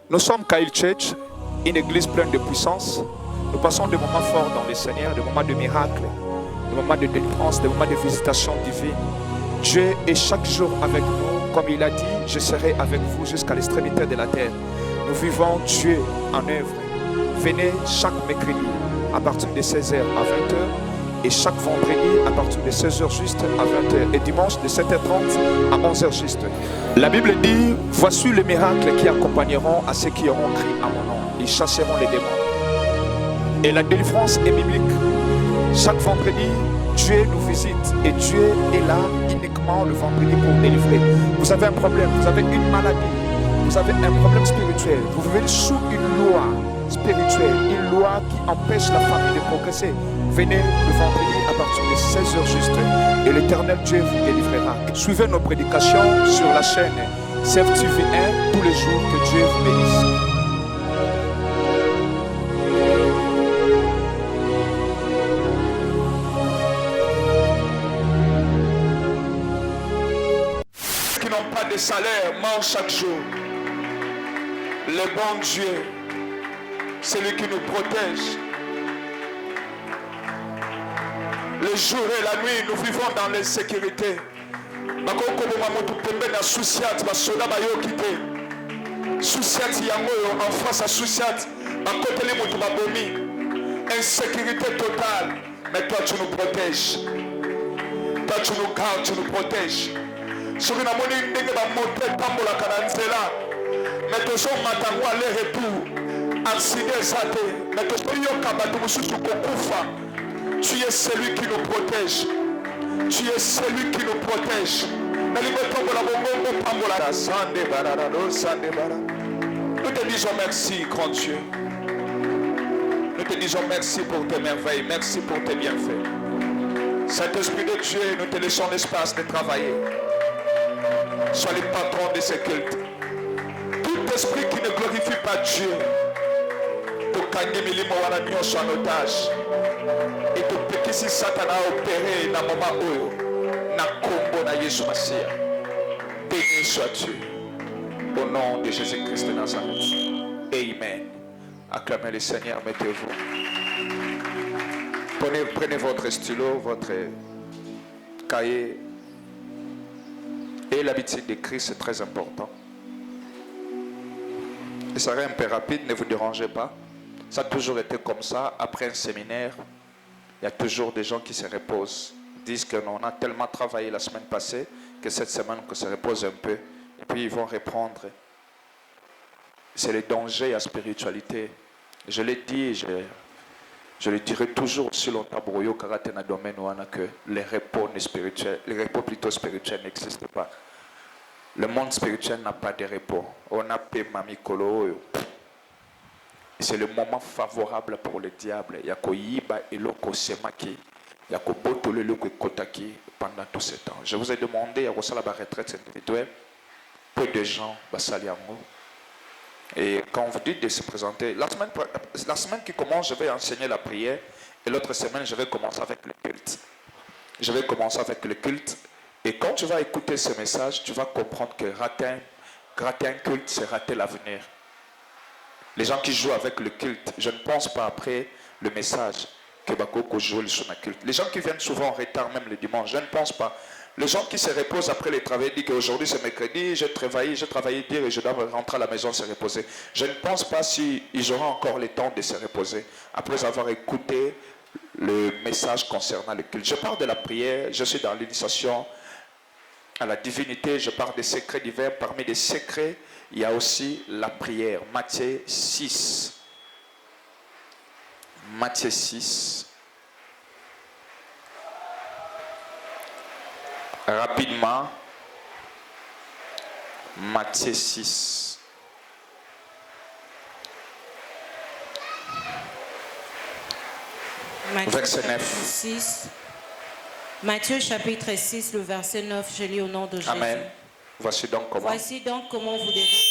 Nous sommes Kyle Church, une église pleine de puissance. Nous passons des moments forts dans le Seigneur, des moments de miracles, des moments de délivrance, des moments de visitation divine. Dieu est chaque jour avec nous. Comme il a dit, je serai avec vous jusqu'à l'extrémité de la terre. Nous vivons Dieu en œuvre. Venez chaque mercredi à partir de 16h à 20h et chaque vendredi à partir de 16h juste à 20h et dimanche de 7h30 à 11h juste. La Bible dit, voici les miracles qui accompagneront à ceux qui auront crié à mon nom. Ils chasseront les démons. Et la délivrance est biblique. Chaque vendredi, Dieu nous visite et Dieu est là uniquement le vendredi pour délivrer. Vous avez un problème, vous avez une maladie, vous avez un problème spirituel, vous vivez sous une loi spirituelle, une loi qui empêche la famille de progresser. Venez le vendredi à partir de 16h juste et l'Éternel Dieu vous délivrera. Suivez nos prédications sur la chaîne CFTV1 tous les jours. Que Dieu vous bénisse. Qui n'ont pas de salaire mangent chaque jour. Le bon Dieu, c'est lui qui nous protège. Le jour et la nuit, nous vivons dans l'insécurité. Insécurité totale. Mais toi, tu nous protèges. Toi, tu nous gardes, tu nous protèges. Mais tu sommes maintenant aller-retour. Accident, mais tu tu es celui qui nous protège. Tu es celui qui nous protège. Nous te disons merci, grand Dieu. Nous te disons merci pour tes merveilles. Merci pour tes bienfaits. Saint-Esprit de Dieu, nous te laissons l'espace de travailler. Sois le patron de ce culte. Tout esprit qui ne glorifie pas Dieu, pour gagner milimo wana nyonso en otage. Et que petit Satan a opéré dans le moment où na combo na Yesu Massia. Béni sois-tu au nom de Jésus-Christ de Nazareth. Amen. Acclamez le Seigneur, mettez-vous. Prenez votre stylo, votre cahier. Et l'habitude d'écrire, c'est très important. Et ça sera un peu rapide, ne vous dérangez pas. Ça a toujours été comme ça. Après un séminaire, il y a toujours des gens qui se reposent. Ils disent qu'on a tellement travaillé la semaine passée que cette semaine, qu'on se repose un peu. Et puis ils vont reprendre. C'est le danger à la spiritualité. Je l'ai dit, je le dirai toujours aussi longtemps que les repos spirituels, les repos plutôt spirituels n'existent pas. Le monde spirituel n'a pas de repos. On a mamikolo. C'est le moment favorable pour le diable. Il y a koyiba eloko semaki, il y a kobotolo eloko kotaki pendant tout ce temps. Je vous ai demandé à la retraite individuelle. Peu de gens basaliango. Et quand vous dites de se présenter, la semaine qui commence, je vais enseigner la prière. Et l'autre semaine, je vais commencer avec le culte. Je vais commencer avec le culte. Et quand tu vas écouter ce message, tu vas comprendre que rater un culte, c'est rater l'avenir. Les gens qui jouent avec le culte, je ne pense pas après le message que Bakoko joue sur le culte. Les gens qui viennent souvent en retard, même le dimanche, je ne pense pas. Les gens qui se reposent après le travail disent qu'aujourd'hui c'est mercredi, j'ai travaillé dire et je dois rentrer à la maison se reposer. Je ne pense pas s'ils auront encore le temps de se reposer après avoir écouté le message concernant le culte. Je parle de la prière, je suis dans l'initiation à la divinité, je parle des secrets divers. Parmi les secrets, il y a aussi la prière. Matthieu 6. Matthieu 6. Rapidement. Matthieu 6. Verset 9. 6. Matthieu chapitre 6, le verset 9, je lis au nom de Jésus. Amen. Voici donc comment vous devez prier.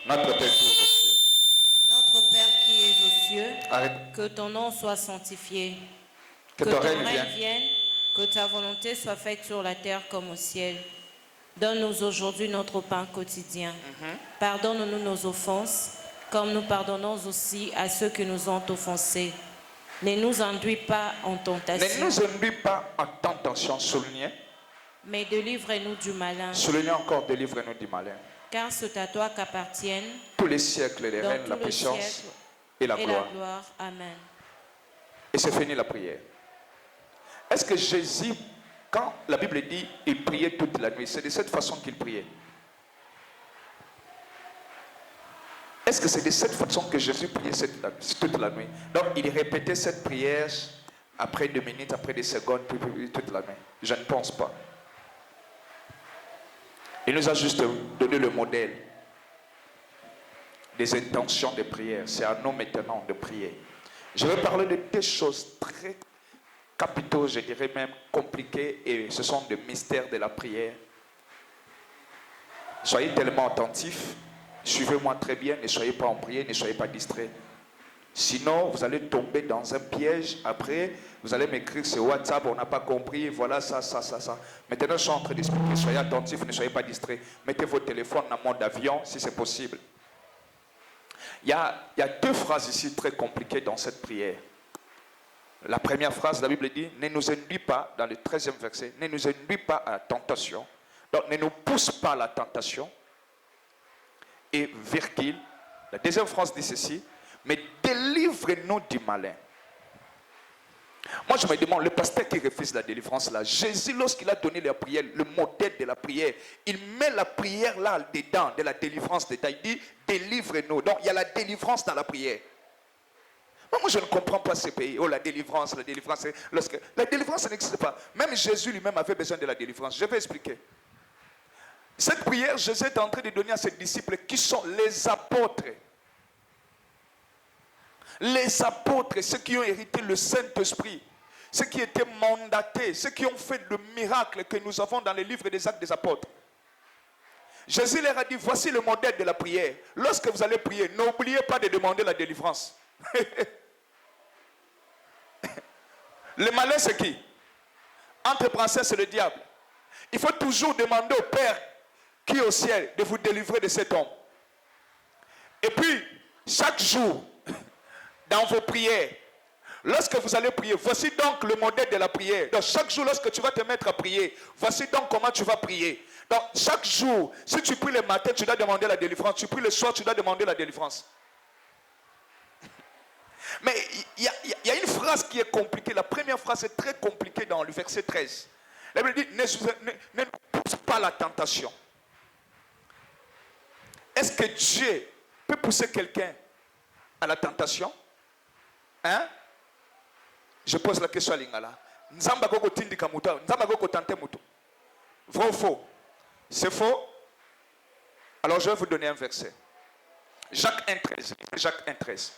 Notre Père qui est aux cieux. Notre Père qui es aux cieux, Arrête. que ton nom soit sanctifié, Que ton règne vienne. que ta volonté soit faite sur la terre comme au ciel. Donne-nous aujourd'hui notre pain quotidien. Pardonne-nous nos offenses, comme nous pardonnons aussi à ceux qui nous ont offensés. Ne nous induis pas en Ne tentation, nous induis pas en tentation, soulignez. mais délivre-nous du malin. Soulignez encore, délivre-nous du malin. Car c'est à toi qu'appartiennent Tous les siècles, les dans règnes, tout la le puissance siècle et la et gloire. la gloire. Amen. Et c'est fini la prière. Est-ce que Jésus, quand la Bible dit il priait toute la nuit, c'est de cette façon qu'il priait? Est-ce que c'est de cette façon que Jésus priait toute la nuit? Donc il répétait cette prière après 2 minutes, après des secondes, puis toute la nuit. Je ne pense pas. Il nous a juste donné le modèle des intentions de prière. C'est à nous maintenant de prier. Je vais parler de deux choses très capitaux, je dirais même compliquées, et ce sont des mystères de la prière. Soyez tellement attentifs, suivez-moi très bien, ne soyez pas en prière, ne soyez pas distraits. Sinon, vous allez tomber dans un piège. Après, vous allez m'écrire sur WhatsApp, on n'a pas compris, voilà ça. Maintenant, je suis en train d'expliquer, soyez attentifs, ne soyez pas distraits. Mettez vos téléphones en mode avion, si c'est possible. Il y a 2 phrases ici très compliquées dans cette prière. La première phrase, la Bible dit, ne nous induis pas, dans le 13e verset, ne nous induis pas à la tentation. Donc, ne nous pousse pas à la tentation. Et virgule, la deuxième phrase dit ceci, mais délivre-nous du malin. Moi, je me demande, le pasteur qui refuse la délivrance là, Jésus, lorsqu'il a donné la prière, le modèle de la prière, il met la prière là dedans, de la délivrance dedans. Il dit, délivre-nous. Donc, il y a la délivrance dans la prière. Moi, je ne comprends pas ces pays. Oh, la délivrance. La délivrance n'existe pas. Même Jésus lui-même avait besoin de la délivrance. Je vais expliquer. Cette prière, Jésus est en train de donner à ses disciples qui sont les apôtres. Les apôtres, ceux qui ont hérité le Saint-Esprit, ceux qui étaient mandatés, ceux qui ont fait le miracle que nous avons dans les livres des Actes des Apôtres. Jésus leur a dit, voici le modèle de la prière. Lorsque vous allez prier, n'oubliez pas de demander la délivrance. Le malin, c'est qui? Entre princesse, c'est le diable. Il faut toujours demander au Père qui est au ciel de vous délivrer de cet homme. Et puis, chaque jour, dans vos prières, lorsque vous allez prier, voici donc le modèle de la prière. Donc, chaque jour, lorsque tu vas te mettre à prier, voici donc comment tu vas prier. Donc, chaque jour, si tu pries le matin, tu dois demander la délivrance. Tu pries le soir, tu dois demander la délivrance. Mais il y a une phrase qui est compliquée. La première phrase est très compliquée dans le verset 13. La Bible dit, ne pousse pas la tentation. Est-ce que Dieu peut pousser quelqu'un à la tentation? Hein? Je pose la question à Lingala. Nzamba koko tindika muta, nzamba koko tante muto. Vrai ou faux? C'est faux? Alors je vais vous donner un verset. Jacques 1,13. Jacques 1,13.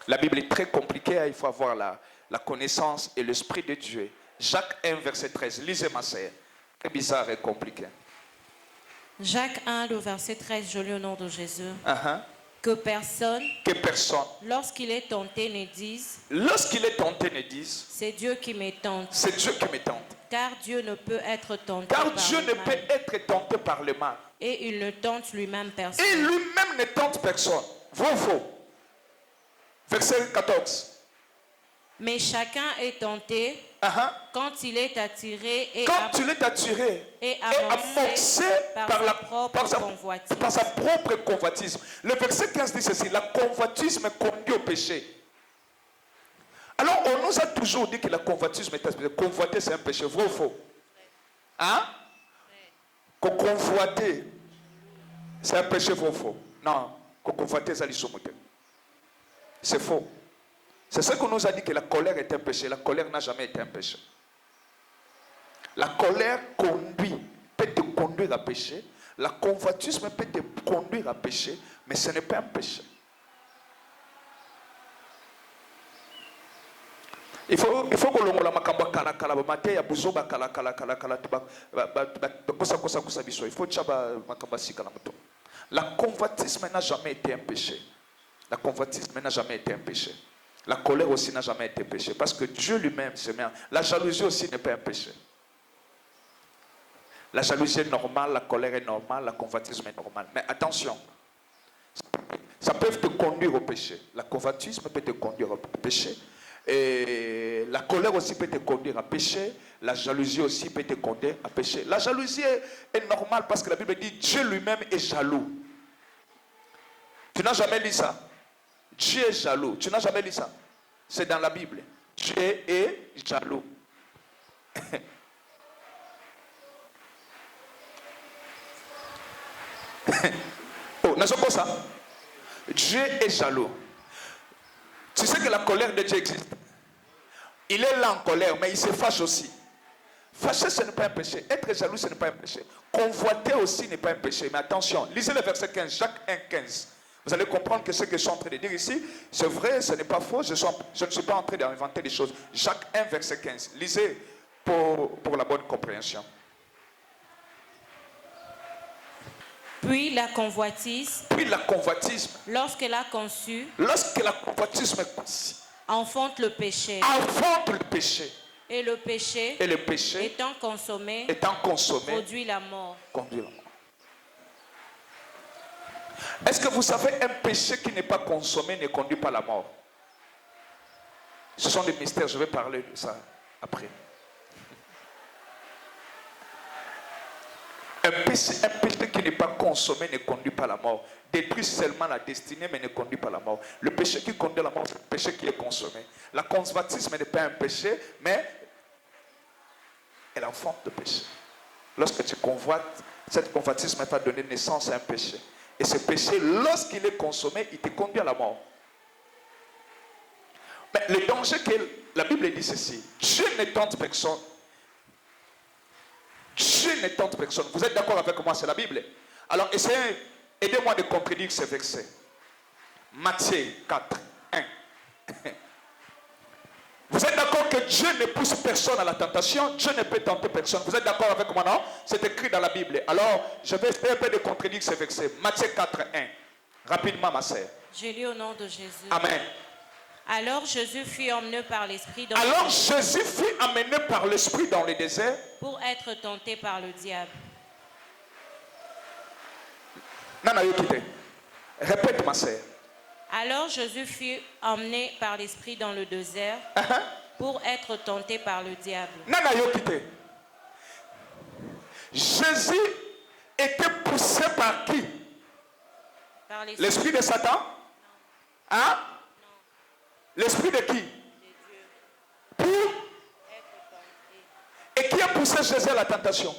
La Bible est très compliquée, il faut avoir la connaissance et l'esprit de Dieu. Jacques 1, verset 13. Lisez-moi ça. Très bizarre et compliqué. Jacques 1, le verset 13, je lis au nom de Jésus. Que personne, lorsqu'il est tenté, ne dise, c'est Dieu qui me tente. C'est Dieu qui me tente. Car Dieu ne peut être tenté Car par Dieu le ne mal. peut être tenté par le mal. Et il ne tente lui-même personne. Et lui-même ne tente personne. Vrai ou faux? Verset 14. Mais chacun est tenté quand il est attiré et amorcé par sa propre convoitise. Le verset 15 dit ceci, la convoitise me conduit au péché. Alors on nous a toujours dit que la convoitise est un péché. Convoiter c'est un péché, vrai ou faux? Hein? Convoiter c'est un péché, vrai ou faux? Non, convoiter c'est faux. C'est ce qu'on nous a dit que la colère est un péché. La colère n'a jamais été un péché. La colère peut te conduire à pécher. La convoitisme peut te conduire à pécher, mais ce n'est pas un péché. Il faut que l'on la makamba kala kala mate ya buzoba kala kala kala kala kosa kosa kosa biso. Il faut chaba makamba sikala moto. La convoitisme n'a jamais été un péché. La convoitisme n'a jamais été un péché. La colère aussi n'a jamais été péché. Parce que Dieu lui-même se met. La jalousie aussi n'est pas un péché. La jalousie est normale, la colère est normale, la convoitise est normale. Mais attention, ça peut te conduire au péché. La convoitise peut te conduire au péché. Et la colère aussi peut te conduire à pécher. La jalousie aussi peut te conduire à pécher. La jalousie est normale parce que la Bible dit Dieu lui-même est jaloux. Tu n'as jamais lu ça? Dieu est jaloux. Tu n'as jamais lu ça? C'est dans la Bible. Dieu est jaloux. Oh, n'est-ce pas ça? Dieu est jaloux. Tu sais que la colère de Dieu existe. Il est là en colère, mais il se fâche aussi. Fâcher, ce n'est pas un péché. Être jaloux, ce n'est pas un péché. Convoiter aussi n'est pas un péché. Mais attention, lisez le verset 15, Jacques 1, 15. Vous allez comprendre que ce que je suis en train de dire ici, c'est vrai, ce n'est pas faux. Je ne suis pas en train d'inventer des choses. Jacques 1, verset 15. Lisez pour la bonne compréhension. Puis la convoitise. Lorsque la conçue. Lorsque la convoitise est conçue. Enfante le péché. Et le péché. Étant consommé. Produit la mort. Est-ce que vous savez, un péché qui n'est pas consommé ne conduit pas à la mort? Ce sont des mystères, je vais parler de ça après. Un péché qui n'est pas consommé ne conduit pas à la mort. Détruit seulement la destinée, mais ne conduit pas à la mort. Le péché qui conduit à la mort, c'est le péché qui est consommé. La convoitise n'est pas un péché, mais elle enfante le péché. Lorsque tu convoites, cette convoitise va donner naissance à un péché. Et ce péché, lorsqu'il est consommé, il te conduit à la mort. Mais le danger que la Bible dit ceci, Dieu ne tente personne. Dieu ne tente personne. Vous êtes d'accord avec moi, c'est la Bible. Alors essayez, aidez-moi de contredire ce verset. Matthieu 4, 1. Vous êtes d'accord que Dieu ne pousse personne à la tentation? Dieu ne peut tenter personne. Vous êtes d'accord avec moi, non? C'est écrit dans la Bible. Alors, je vais essayer un peu de contredire ce verset. Matthieu 4, 1. Rapidement, ma sœur. Je lis au nom de Jésus. Amen. Alors Jésus fut emmené par l'Esprit dans le désert pour être tenté par le diable. Répète, ma sœur. Alors Jésus fut emmené par l'Esprit dans le désert pour être tenté par le diable. Jésus était poussé par qui? Par l'esprit de Satan? Non. Hein? Non. L'esprit de qui? De Dieu. Pour être tenté. Et qui a poussé Jésus à la tentation?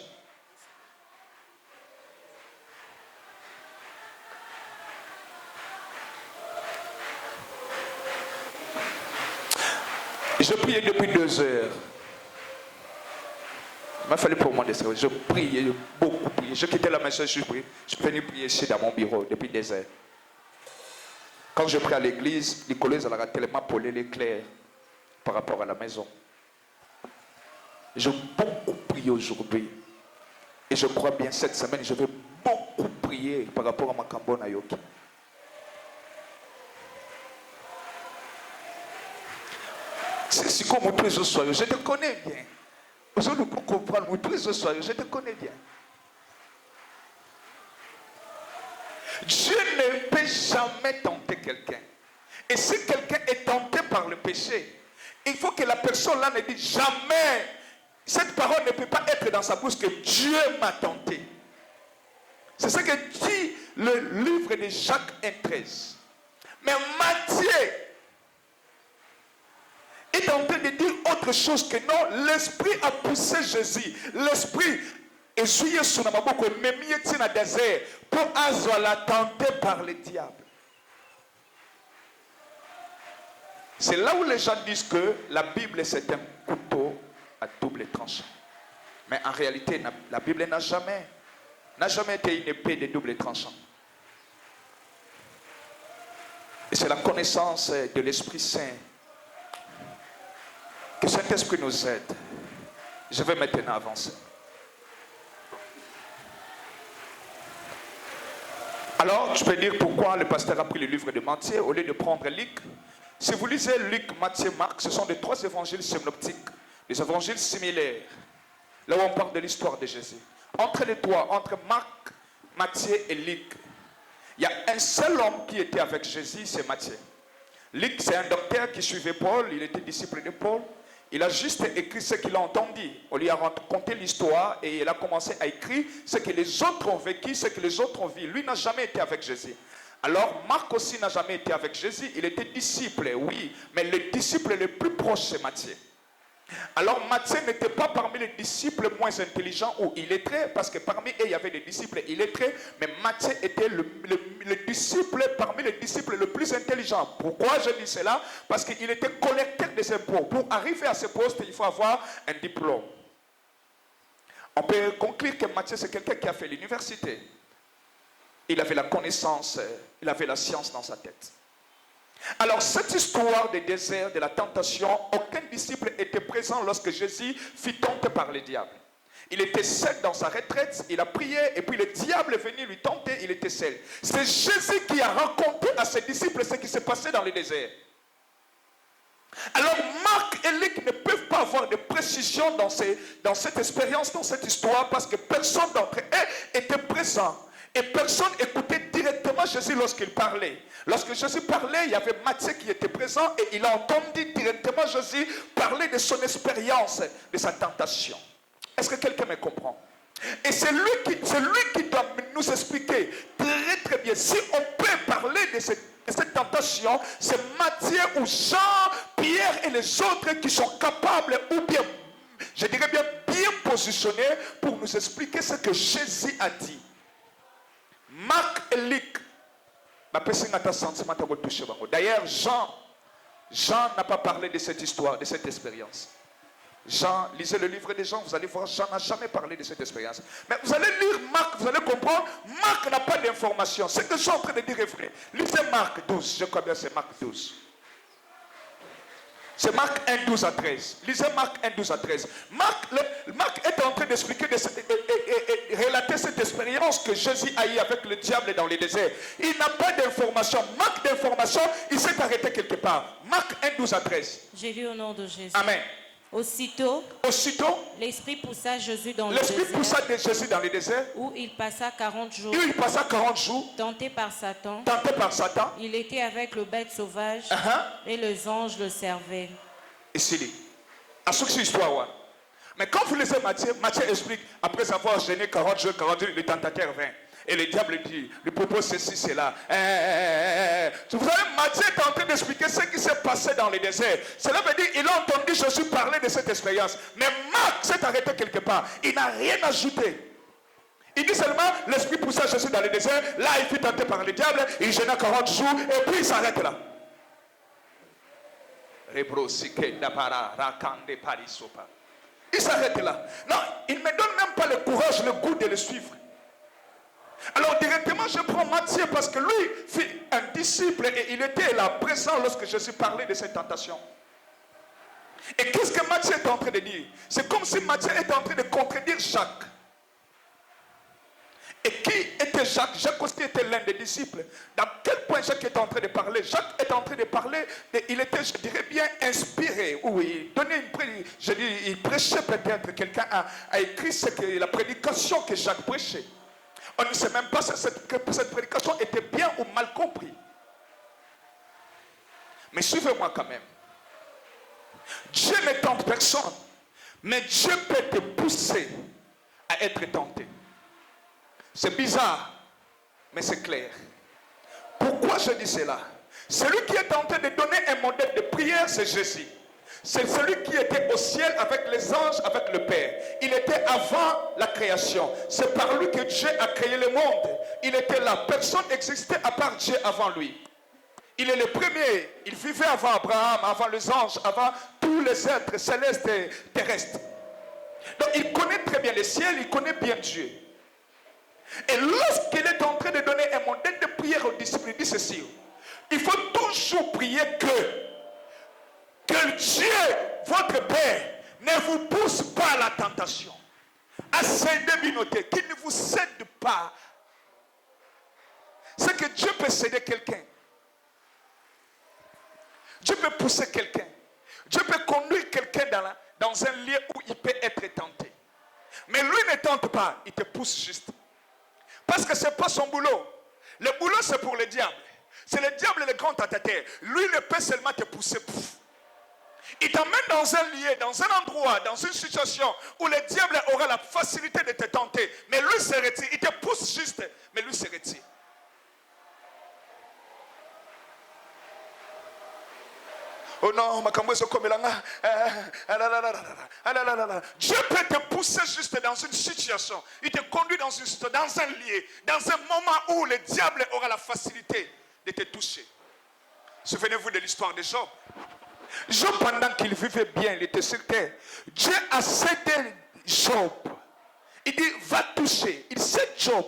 Je priais depuis 2 heures. Il m'a fallu pour moi de ça. Je priais, beaucoup prié. Je quittais la maison, je suis venu prier ici dans mon bureau depuis des heures. Quand je prie à l'église, les collègues ont tellement polé l'éclair par rapport à la maison. J'ai beaucoup prié aujourd'hui. Et je crois bien cette semaine, je vais beaucoup prier par rapport à ma Kambona Yoki. C'est comme tous les soirs, je te connais bien. Aujourd'hui, pour comprendre, tous les soirs, je te connais bien. Dieu ne peut jamais tenter quelqu'un. Et si quelqu'un est tenté par le péché, il faut que la personne là ne dise jamais. Cette parole ne peut pas être dans sa bouche que Dieu m'a tenté. C'est ce que dit le livre de Jacques 1,13. Mais Matthieu est en train de dire autre chose que non, l'esprit a poussé Jésus. L'esprit est joué sur la maboko, mais mieux dans le désert pour avoir la tenter par le diable. C'est là où les gens disent que la Bible c'est un couteau à double tranchant. Mais en réalité, la Bible n'a jamais été une épée de double tranchant. Et c'est la connaissance de l'Esprit Saint. Que cet esprit nous aide. Je vais maintenant avancer. Alors, je peux dire pourquoi le pasteur a pris le livre de Matthieu au lieu de prendre Luc. Si vous lisez Luc, Matthieu, Marc, ce sont les 3 évangiles synoptiques, des évangiles similaires, là où on parle de l'histoire de Jésus. Entre les trois, entre Marc, Matthieu et Luc, il y a un seul homme qui était avec Jésus, c'est Matthieu. Luc, c'est un docteur qui suivait Paul, il était disciple de Paul. Il a juste écrit ce qu'il a entendu. On lui a raconté l'histoire et il a commencé à écrire ce que les autres ont vécu, ce que les autres ont vu. Lui n'a jamais été avec Jésus. Alors Marc aussi n'a jamais été avec Jésus. Il était disciple, oui, mais le disciple le plus proche, c'est Matthieu. Alors Matthieu n'était pas parmi les disciples moins intelligents ou illettrés, parce que parmi eux il y avait des disciples illettrés, mais Matthieu était le disciple parmi les disciples le plus intelligent. Pourquoi je dis cela? Parce qu'il était collecteur des impôts. Pour arriver à ce poste, il faut avoir un diplôme. On peut conclure que Matthieu c'est quelqu'un qui a fait l'université. Il avait la connaissance, il avait la science dans sa tête. Alors, cette histoire du désert, de la tentation, aucun disciple était présent lorsque Jésus fut tenté par le diable. Il était seul dans sa retraite, il a prié, et puis le diable est venu lui tenter, il était seul. C'est Jésus qui a raconté à ses disciples ce qui s'est passé dans le désert. Alors, Marc et Luc ne peuvent pas avoir de précision dans cette expérience, dans cette histoire, parce que personne d'entre eux était présent. Et personne écoutait directement Jésus lorsqu'il parlait. Lorsque Jésus parlait, il y avait Matthieu qui était présent et il a entendu directement Jésus parler de son expérience, de sa tentation. Est-ce que quelqu'un me comprend? Et c'est lui qui doit nous expliquer très très bien. Si on peut parler de cette tentation, c'est Matthieu ou Jean, Pierre et les autres qui sont capables ou bien, je dirais bien positionnés pour nous expliquer ce que Jésus a dit. Marc et Luc, d'ailleurs Jean n'a pas parlé de cette histoire, de cette expérience. Jean, lisez le livre de Jean, vous allez voir, Jean n'a jamais parlé de cette expérience. Mais vous allez lire Marc, vous allez comprendre, Marc n'a pas d'informations. Ce que je suis en train de dire est vrai. Lisez Marc 12, je crois bien c'est Marc 12. C'est Marc 1, 12 à 13. Lisez Marc 1, 12 à 13. Marc est en train d'expliquer, et relater cette expérience que Jésus a eue avec le diable dans le désert. Il n'a pas d'information. Manque d'information, il s'est arrêté quelque part. Marc 1, 12 à 13. J'ai lu au nom de Jésus. Amen. Aussitôt, l'Esprit poussa Jésus dans le désert. Où il passa 40 jours. Tenté par Satan. Il était avec le bête sauvage. Et les anges le servaient. Et c'est lui. À ce que c'est histoire. Mais quand vous lisez Matthieu explique, après avoir gêné 40 jours, 40 jours, le tentateur vint. Et le diable dit, lui propose ceci, cela. Vous savez, Matthieu est en train d'expliquer ce qui s'est passé dans le désert. Cela veut dire qu'il a entendu Jésus parler de cette expérience. Mais Marc s'est arrêté quelque part. Il n'a rien ajouté. Il dit seulement, l'Esprit poussa Jésus dans le désert. Là, il fut tenté par le diable. Il gêna 40 jours. Et puis, il s'arrête là. Il s'arrête là. Non, il ne me donne même pas le courage, le goût de le suivre. Alors directement je prends Matthieu parce que lui fut un disciple et il était là présent lorsque Jésus parlait de cette tentation. Et qu'est-ce que Matthieu est en train de dire? C'est comme si Matthieu était en train de contredire Jacques. Et qui était Jacques? Jacques aussi était l'un des disciples. Dans quel point Jacques est en train de parler? Jacques est en train de parler, il était, je dirais bien, inspiré. Oui, il prêchait peut-être, quelqu'un a écrit la prédication que Jacques prêchait. On ne sait même pas si cette prédication était bien ou mal comprise. Mais suivez-moi quand même. Dieu ne tente personne, mais Dieu peut te pousser à être tenté. C'est bizarre, mais c'est clair. Pourquoi je dis cela? Celui qui est en train de donner un modèle de prière, c'est Jésus. C'est celui qui était au ciel avec les anges, avec le Père. Il était avant la création. C'est par lui que Dieu a créé le monde. Il était là. Personne n'existait à part Dieu avant lui. Il est le premier. Il vivait avant Abraham, avant les anges, avant tous les êtres célestes et terrestres. Donc il connaît très bien le ciel, il connaît bien Dieu. Et lorsqu'il est en train de donner un modèle de prière aux disciples, il dit ceci. Il faut toujours prier que Dieu, votre Père, ne vous pousse pas à la tentation. À céder, qu'il ne vous cède pas. C'est que Dieu peut céder quelqu'un. Dieu peut pousser quelqu'un. Dieu peut conduire quelqu'un dans un lieu où il peut être tenté. Mais lui ne tente pas, il te pousse juste. Parce que ce n'est pas son boulot. Le boulot, c'est pour le diable. C'est le diable le grand tentateur. Lui, il peut seulement te pousser. Il t'emmène dans un lieu, dans un endroit, dans une situation où le diable aura la facilité de te tenter. Mais lui se retire. Il te pousse juste, mais lui se retire. Oh non, Dieu peut te pousser juste dans une situation. Il te conduit dans un lieu, dans un moment où le diable aura la facilité de te toucher. Souvenez-vous de l'histoire de Job. Job, pendant qu'il vivait bien, il était sur terre. Dieu a cédé Job. Il dit, va toucher. Il cède Job.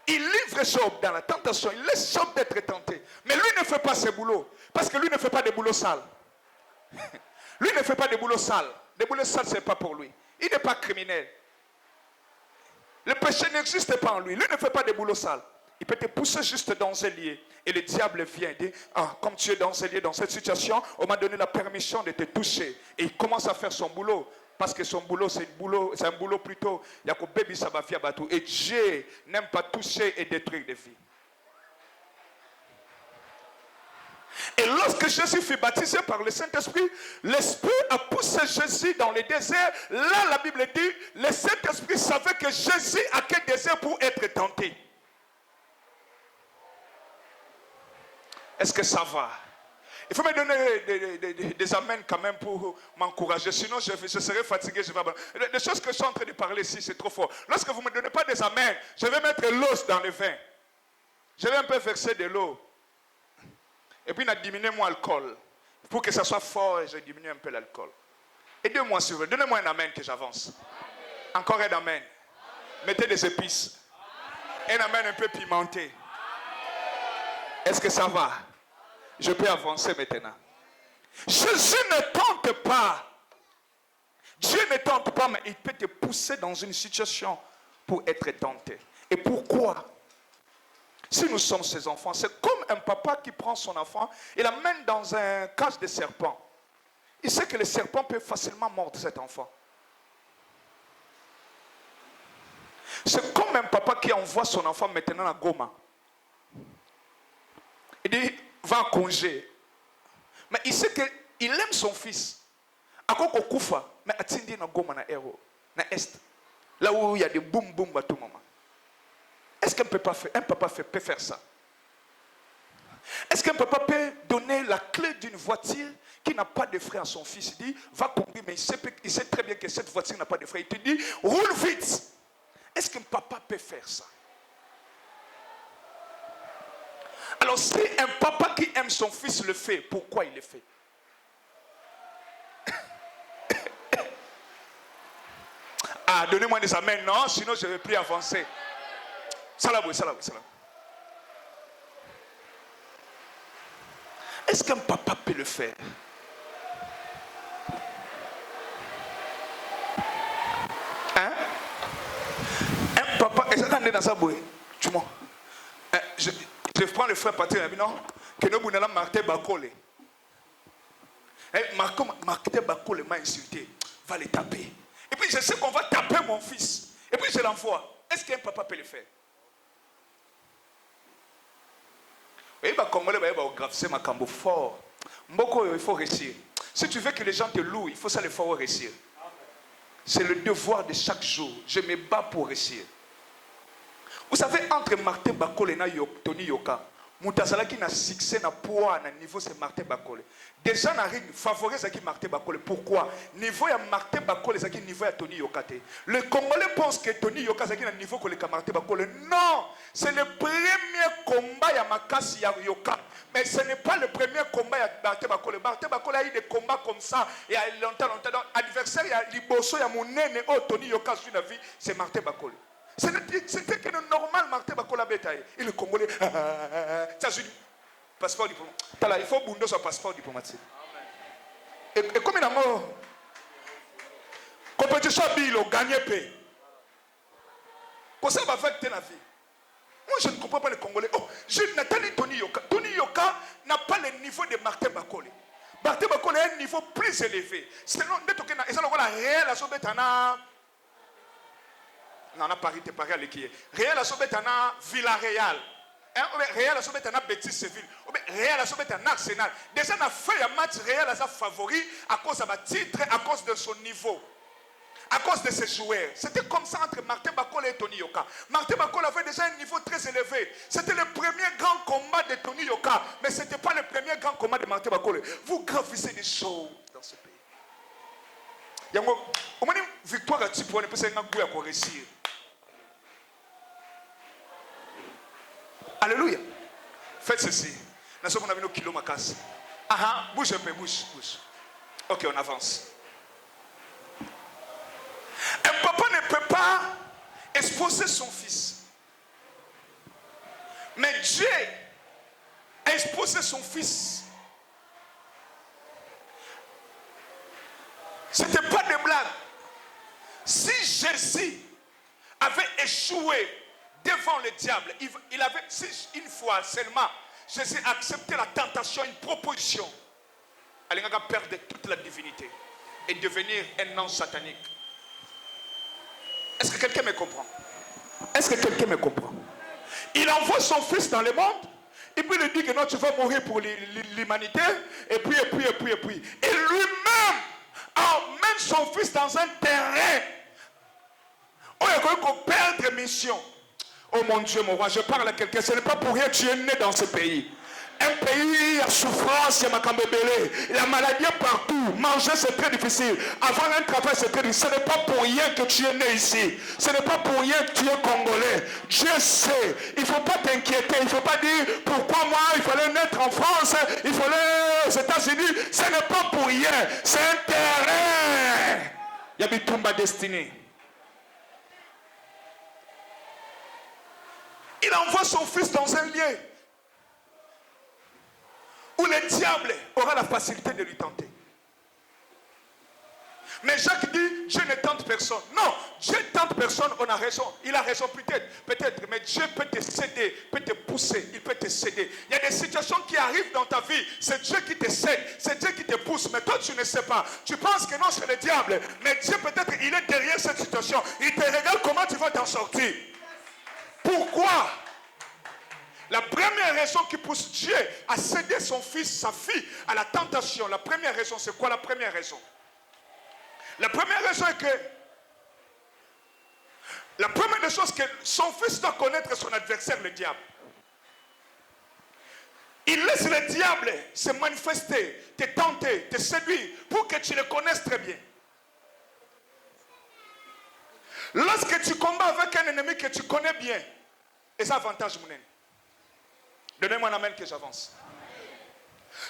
Il livre Job dans la tentation. Il laisse Job d'être tenté. Mais lui ne fait pas ses boulots. Parce que lui ne fait pas de boulot sale. Lui ne fait pas de boulot sale. De boulot sale, ce n'est pas pour lui. Il n'est pas criminel. Le péché n'existe pas en lui. Lui ne fait pas de boulot sale. Il peut te pousser juste dans un lieu. Et le diable vient et dit, ah, comme tu es dans un lieu, dans cette situation, on m'a donné la permission de te toucher. Et il commence à faire son boulot. Parce que son boulot, c'est un boulot plutôt. Et Dieu n'aime pas toucher et détruire des vies. Et lorsque Jésus fut baptisé par le Saint-Esprit, l'Esprit a poussé Jésus dans le désert. Là, la Bible dit, le Saint-Esprit savait que Jésus a quel désert pour être tenté. Est-ce que ça va? Il faut me donner des amens quand même pour m'encourager. Sinon, je serai fatigué. Les choses que je suis en train de parler ici, c'est trop fort. Lorsque vous ne me donnez pas des amens, je vais mettre l'eau dans le vin. Je vais un peu verser de l'eau. Et puis, diminuer mon alcool. Pour que ça soit fort, je diminue un peu l'alcool. Aidez-moi, s'il vous plaît. Donnez-moi un amen que j'avance. Encore un amen. Mettez des épices. Un amen un peu pimenté. Est-ce que ça va? Je peux avancer maintenant. Jésus ne tente pas. Dieu ne tente pas, mais il peut te pousser dans une situation pour être tenté. Et pourquoi? Si nous sommes ses enfants, c'est comme un papa qui prend son enfant et l'amène dans un cage de serpent. Il sait que le serpent peut facilement mordre cet enfant. C'est comme un papa qui envoie son enfant maintenant à Goma. Il dit, va en congé. Mais il sait qu'il aime son fils. Akoko kufa, mais atindi na Goma na Ero, na Est. Là où il y a des boum boum à tout moment. Est-ce qu'un papa peut faire ça? Est-ce qu'un papa peut donner la clé d'une voiture qui n'a pas de frein à son fils? Il dit, va conduire, mais il sait très bien que cette voiture n'a pas de frein. Il te dit, roule vite. Est-ce qu'un papa peut faire ça? Alors si un papa qui aime son fils le fait, pourquoi il le fait? Ah, donnez-moi des amens, non, sinon je ne vais plus avancer. Salabou. Est-ce qu'un papa peut le faire? Hein? Un papa, est-ce qu'on est dans sa bouée? Tu vois? Je prends le frère Patrick, non? Que nous voulons Martin Bakole. Martin Bakole m'a insulté. Va les taper. Et puis je sais qu'on va taper mon fils. Et puis je l'envoie. Est-ce qu'un papa peut le faire? Oui, c'est ma cambo fort. Il faut réussir. Si tu veux que les gens te louent, il faut ça le faire réussir. C'est le devoir de chaque jour. Je me bats pour réussir. Vous savez, entre Martin Bakole et Tony Yoka, Moutazalaki n'a succès, n'a poids, n'a niveau, c'est Martin Bakole. Des gens n'arrivent favorisent Martin Bakole. Pourquoi? Niveau à Martin Bakole, c'est niveau à Tony Yoka. Le Congolais pense que Tony Yoka c'est un niveau que le Martin Bakole. Non, c'est le premier combat à Makasi Yoka. Mais ce n'est pas le premier combat à Martin Bakole. Martin Bakole a eu des combats comme ça et a longtemps. Donc, adversaire, il y a Liboso, il y a mon nez, Tony Yoka sur la vie, c'est Martin Bakole. C'était que le normal, Martin Bakola Betaï. Et le Congolais, passeport diplomatique. Il faut bounder son passeport diplomatique. Et comme il a mort, compétition bille, gagner paix. Comme ça, va faire la vie. Moi, je ne comprends pas les Congolais. Oh, je n'ai pas dit Tony Yoka. Tony Yoka n'a pas le niveau de Martin Bakole. Martin Bakole a un niveau plus élevé. Sinon, il y a un réel à son bétana. Non, on a Paris, t'es Paris à l'équipe. Réel à Sobet, on a Villarreal. Réel à Sobet, on a Betis Séville. Réel à Sobet, on a Arsenal. Déjà, on a fait un match Réel à sa favori à cause de sa titre, à cause de son niveau. À cause de ses joueurs. C'était comme ça entre Martin Bakole et Tony Yoka. Martin Bakole avait déjà un niveau très élevé. C'était le premier grand combat de Tony Yoka. Mais ce n'était pas le premier grand combat de Martin Bakole. Vous gravissez des choses dans ce pays. Il y a une victoire à Tipo, on peut se réussir. Alléluia. Faites ceci. Nous sommes à nos kilomètres. Bouge un peu, bouge. Ok, on avance. Un papa ne peut pas exposer son fils. Mais Dieu a exposé son fils. Ce n'était pas des blagues. Si Jésus avait échoué devant le diable, il avait, une fois seulement, Jésus a accepté la tentation, une proposition. Il a perdu toute la divinité et devenir un ange satanique. Est-ce que quelqu'un me comprend? Il envoie son fils dans le monde, et puis il lui dit que non, tu vas mourir pour l'humanité, et puis. Et lui-même emmène son fils dans un terrain où il a qu'on perdre mission. Oh mon Dieu, mon roi, je parle à quelqu'un, ce n'est pas pour rien que tu es né dans ce pays. Un pays à souffrance, il y a Makambébélé. La maladie est partout. Manger, c'est très difficile. Avoir un travail, c'est très difficile. Ce n'est pas pour rien que tu es né ici. Ce n'est pas pour rien que tu es congolais. Dieu sait. Il ne faut pas t'inquiéter. Il ne faut pas dire pourquoi moi, il fallait naître en France, il fallait aux États-Unis. Ce n'est pas pour rien. C'est un terrain. Il y a Bitumba destiné. Il envoie son fils dans un lieu où le diable aura la facilité de lui tenter. Mais Jacques dit, Dieu ne tente personne. Non, Dieu tente personne, on a raison. Il a raison peut-être, mais Dieu peut te céder, peut te pousser, il peut te céder. Il y a des situations qui arrivent dans ta vie, c'est Dieu qui te cède, c'est Dieu qui te pousse, mais toi tu ne sais pas. Tu penses que non, c'est le diable, mais Dieu peut-être, il est derrière cette situation. Il te regarde comment tu vas t'en sortir. Pourquoi? La première raison qui pousse Dieu à céder son fils, sa fille, à la tentation, la première raison, c'est quoi la première raison? La première raison est que la première des choses, que son fils doit connaître son adversaire, le diable. Il laisse le diable se manifester, te tenter, te séduire, pour que tu le connaisses très bien. Lorsque tu combats avec un ennemi que tu connais bien, et ça avantage mon ennemi. Donnez-moi un amen que j'avance.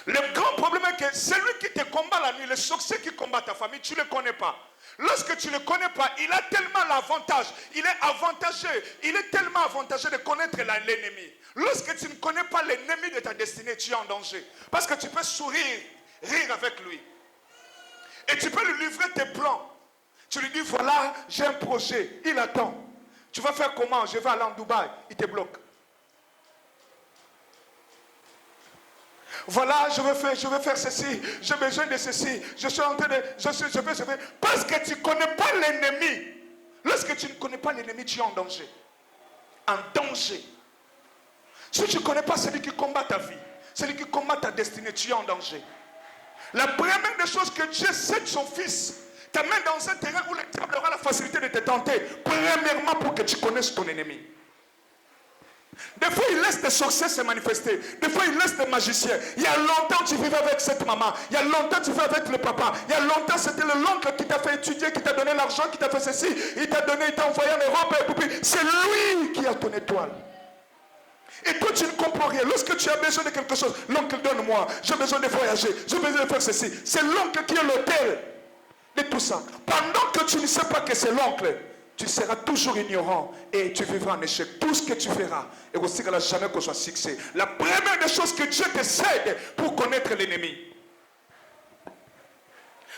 Le grand problème est que celui qui te combat la nuit, le sorcier qui combat ta famille, tu ne le connais pas. Lorsque tu ne le connais pas, il a tellement l'avantage, il est tellement avantageux de connaître l'ennemi. Lorsque tu ne connais pas l'ennemi de ta destinée, tu es en danger. Parce que tu peux sourire, rire avec lui. Et tu peux lui livrer tes plans. Tu lui dis, voilà, j'ai un projet, il attend. Tu vas faire comment? Je vais aller en Dubaï, il te bloque. Voilà, je veux faire ceci, j'ai besoin de ceci, je suis en train de... Je vais. Parce que tu ne connais pas l'ennemi. Lorsque tu ne connais pas l'ennemi, tu es en danger. En danger. Si tu ne connais pas celui qui combat ta vie, celui qui combat ta destinée, tu es en danger. La première des choses que Dieu cède son fils, t'amène dans un terrain où le diable aura la facilité de te tenter. Premièrement, pour que tu connaisses ton ennemi. Des fois, il laisse des sorciers se manifester. Des fois, il laisse des magiciens. Il y a longtemps, tu vivais avec cette maman. Il y a longtemps, tu vivais avec le papa. Il y a longtemps, c'était l'oncle qui t'a fait étudier, qui t'a donné l'argent, qui t'a fait ceci. Il t'a envoyé en Europe. Et puis, c'est lui qui a ton étoile. Et toi, tu ne comprends rien. Lorsque tu as besoin de quelque chose, l'oncle, donne-moi. J'ai besoin de voyager. J'ai besoin de faire ceci. C'est l'oncle qui est l'autel de tout ça. Pendant que tu ne sais pas que c'est l'oncle, tu seras toujours ignorant et tu vivras en échec. Tout ce que tu feras, et aussi qu'elle n'a jamais qu'on soit succès. La première des choses que Dieu te cède pour connaître l'ennemi.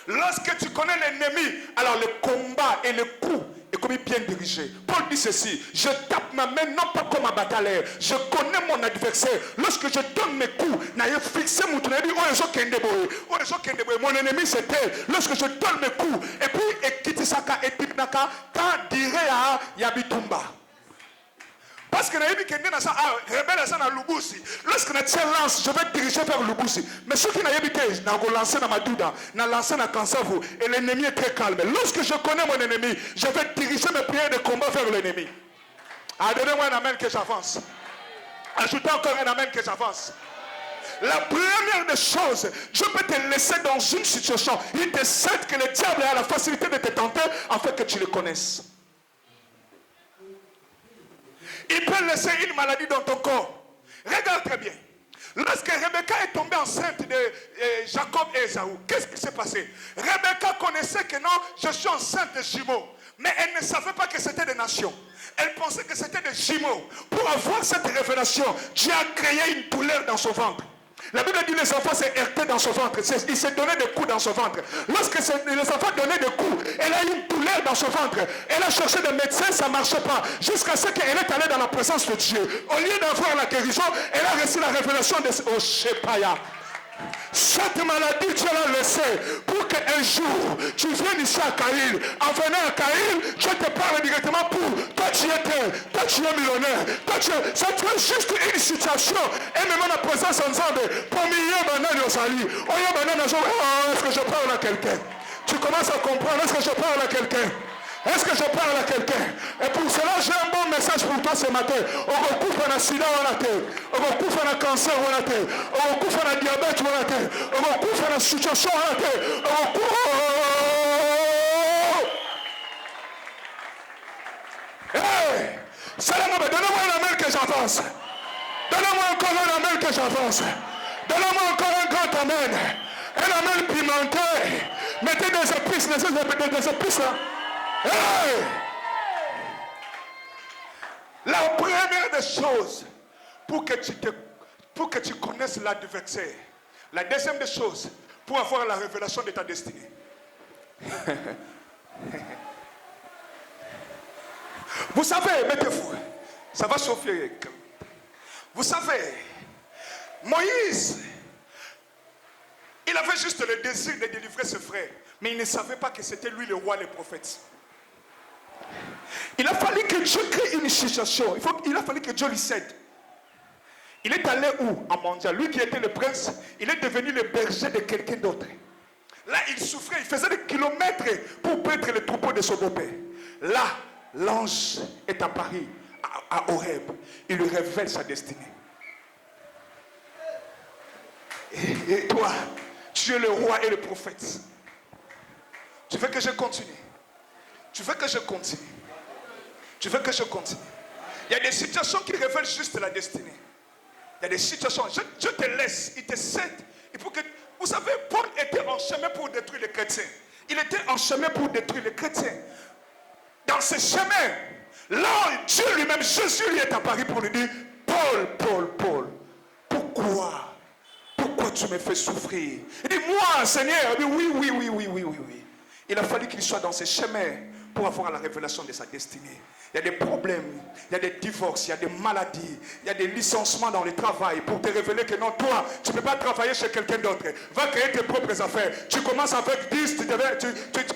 Lorsque tu connais l'ennemi, alors le combat et le coup et comme bien dirigé. Paul dit ceci, je tape ma main non pas comme un batailleur, je connais mon adversaire. Lorsque je donne mes coups, n'ayez fixé mon tournée, mon ennemi c'était, lorsque je donne mes coups, et puis et Kitisaka et Tipnaka, quand dirait à Yabitumba. Parce que lorsque je lance, je vais diriger vers Lubusi. Mais ceux qui n'ont pas été, je lancer dans ma douda, je lancer dans Kansavu, et l'ennemi est très calme. Lorsque je connais mon ennemi, je vais diriger mes prières de combat vers l'ennemi. Donnez-moi un amen que j'avance. Ajoutez encore un amen que j'avance. La première des choses, Dieu peut te laisser dans une situation. Il te sait que le diable a la facilité de te tenter afin que tu le connaisses. Il peut laisser une maladie dans ton corps. Regarde très bien. Lorsque Rebecca est tombée enceinte de Jacob et Esaü, qu'est-ce qui s'est passé? Rebecca connaissait que non, je suis enceinte de jumeaux. Mais elle ne savait pas que c'était des nations. Elle pensait que c'était des jumeaux. Pour avoir cette révélation, Dieu a créé une douleur dans son ventre. La Bible dit que les enfants s'est heurté dans son ventre. Il s'est donné des coups dans son ventre. Lorsque les enfants donnaient des coups, elle a eu une douleur dans son ventre. Elle a cherché des médecins, ça ne marchait pas. Jusqu'à ce qu'elle est allée dans la présence de Dieu. Au lieu d'avoir la guérison, elle a reçu la révélation de Oshepaya. Cette maladie, Dieu l'a laissée pour qu'un jour, tu viennes ici à Kaïl. En venant à Kaïl, je te parle directement pour toi, tu es millionnaire. C'est juste une situation. Et même la présence ensemble, pour milliers de Zali. Est-ce que je parle à quelqu'un? Tu commences à comprendre. Est-ce que je parle à quelqu'un? Est-ce que je parle à quelqu'un? Et pour cela, j'ai un bon message pour toi ce matin. On recoupe un sida ou la terre. On recoupe un cancer ou la terre. On recoupe un diabète ou la terre. On recoupe une situation ou la terre. On recoupe... Hey! Donnez-moi un amen que j'avance. Donnez-moi encore un amen que j'avance. Donnez-moi encore un grand amen. Un amen pimenté. Mettez des épices, des épices là. Hey! La première des choses pour que tu connaisses l'adversaire. La deuxième des choses pour avoir la révélation de ta destinée. Vous savez, mettez-vous, ça va chauffer. Vous savez, Moïse, il avait juste le désir de délivrer ses frères, mais il ne savait pas que c'était lui le roi, le prophète. Il a fallu que Dieu crée une situation. Il a fallu que Dieu lui cède. Il est allé où? À Mandia. Lui qui était le prince, il est devenu le berger de quelqu'un d'autre. Là, il souffrait, il faisait des kilomètres pour paître le troupeau de son beau-père. Là, l'ange est apparu à Horeb. Il lui révèle sa destinée. Et toi, tu es le roi et le prophète. Tu veux que je continue? Tu veux que je continue? Tu veux que je continue? Il y a des situations qui révèlent juste la destinée. Il y a des situations. Je te laisse, il te cède. Et pour que, vous savez, Paul était en chemin pour détruire les chrétiens. Il était en chemin pour détruire les chrétiens. Dans ce chemin, là, Dieu lui-même, Jésus lui est apparu pour lui dire, Paul, pourquoi tu me fais souffrir? Il dit, moi, Seigneur, il dit, oui. Il a fallu qu'il soit dans ce chemin pour avoir la révélation de sa destinée. Il y a des problèmes, il y a des divorces, il y a des maladies, il y a des licenciements dans le travail pour te révéler que non, toi, tu ne peux pas travailler chez quelqu'un d'autre. Va créer tes propres affaires. Tu commences avec 10,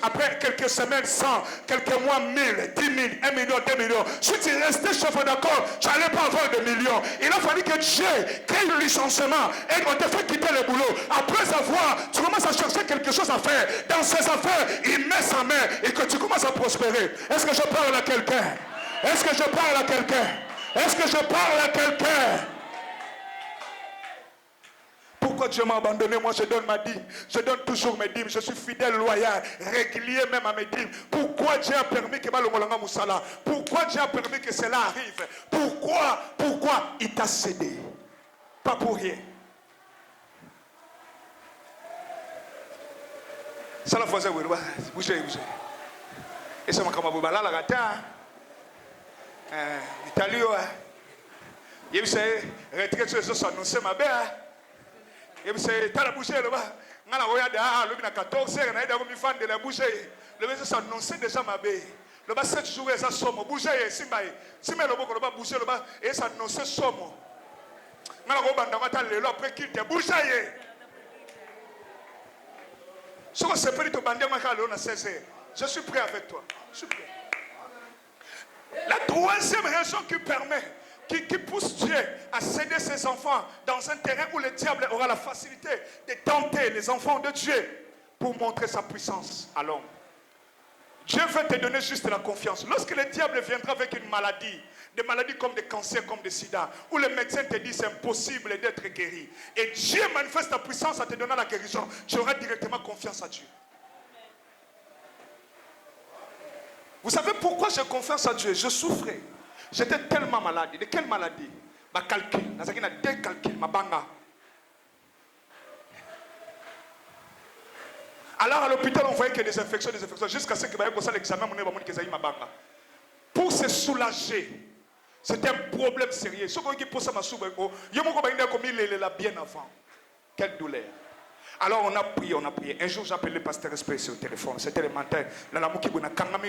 après quelques semaines, 100, quelques mois, 1000, 10 000, 1 million, 2 millions. Si tu restais chef d'accord, tu n'allais pas avoir de millions. Il a fallu que Dieu crée le licenciement et on te fait quitter le boulot. Après avoir, tu commences à chercher quelque chose à faire. Dans ces affaires, il met sa main et que tu commences à prospérer. Est-ce que je parle à quelqu'un? Est-ce que je parle à quelqu'un? Est-ce que je parle à quelqu'un? Pourquoi Dieu m'a abandonné? Moi je donne ma dîme. Je donne toujours mes dîmes. Je suis fidèle, loyal, régulier même à mes dîmes. Pourquoi Dieu a permis que Malomolanga Moussala? Pourquoi Dieu a permis que cela arrive? Pourquoi il t'a cédé? Pas pour rien. Ça la faisait, bougez. Et c'est mon camarade là, la gata. Italie, il s'est retraité sur son annoncé ma belle. Il s'est à la bouche là-bas. On a regardé le 14 heures, on a mis fan de la bouche. Le monsieur s'annonçait déjà ma belle. Le bas 7 jours, ça somme. Bougez, Simbaye. Si mais le bas le bas bouger, le bas, et ça non c'est somme. Mais le bas dans le après qu'il te bougez. Si on se peut te bander, je suis prêt avec toi. Je suis prêt. La troisième raison qui permet, qui pousse Dieu à céder ses enfants dans un terrain où le diable aura la facilité de tenter les enfants de Dieu pour montrer sa puissance à l'homme. Dieu veut te donner juste la confiance. Lorsque le diable viendra avec une maladie, des maladies comme des cancers, comme des sida, où le médecin te dit c'est impossible d'être guéri, et Dieu manifeste sa puissance en te donnant la guérison, tu auras directement confiance à Dieu. Vous savez pourquoi j'ai confiance à Dieu? Je souffrais. J'étais tellement malade. De quelle maladie? Ma calcul. Dans ce cas, deux calculs, ma banga. Alors à l'hôpital, on voyait que des infections, jusqu'à ce que l'examen, pour se soulager, c'était un problème sérieux. Ce qui pose ça, bien avant. Quelle douleur. Alors on a prié. Un jour j'ai appelé le pasteur Respect sur le téléphone. C'était le matin.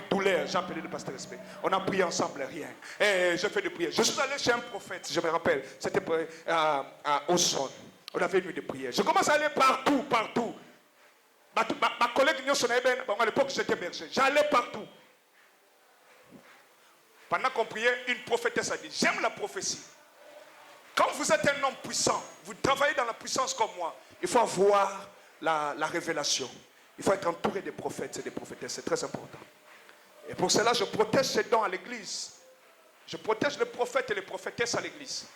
Douleur, j'ai appelé le pasteur Respect. On a prié ensemble, rien. Et je fais des prières. Je suis allé chez un prophète, je me rappelle. C'était à Osson. On avait une nuit de prière. Je commence à aller partout. Ma collègue à l'époque j'étais berger. J'allais partout. Pendant qu'on priait, une prophétesse a dit, j'aime la prophétie. Quand vous êtes un homme puissant, vous travaillez dans la puissance comme moi, il faut avoir la révélation. Il faut être entouré des prophètes et des prophétesses. C'est très important. Et pour cela, je protège ces dons à l'église. Je protège les prophètes et les prophétesses à l'église.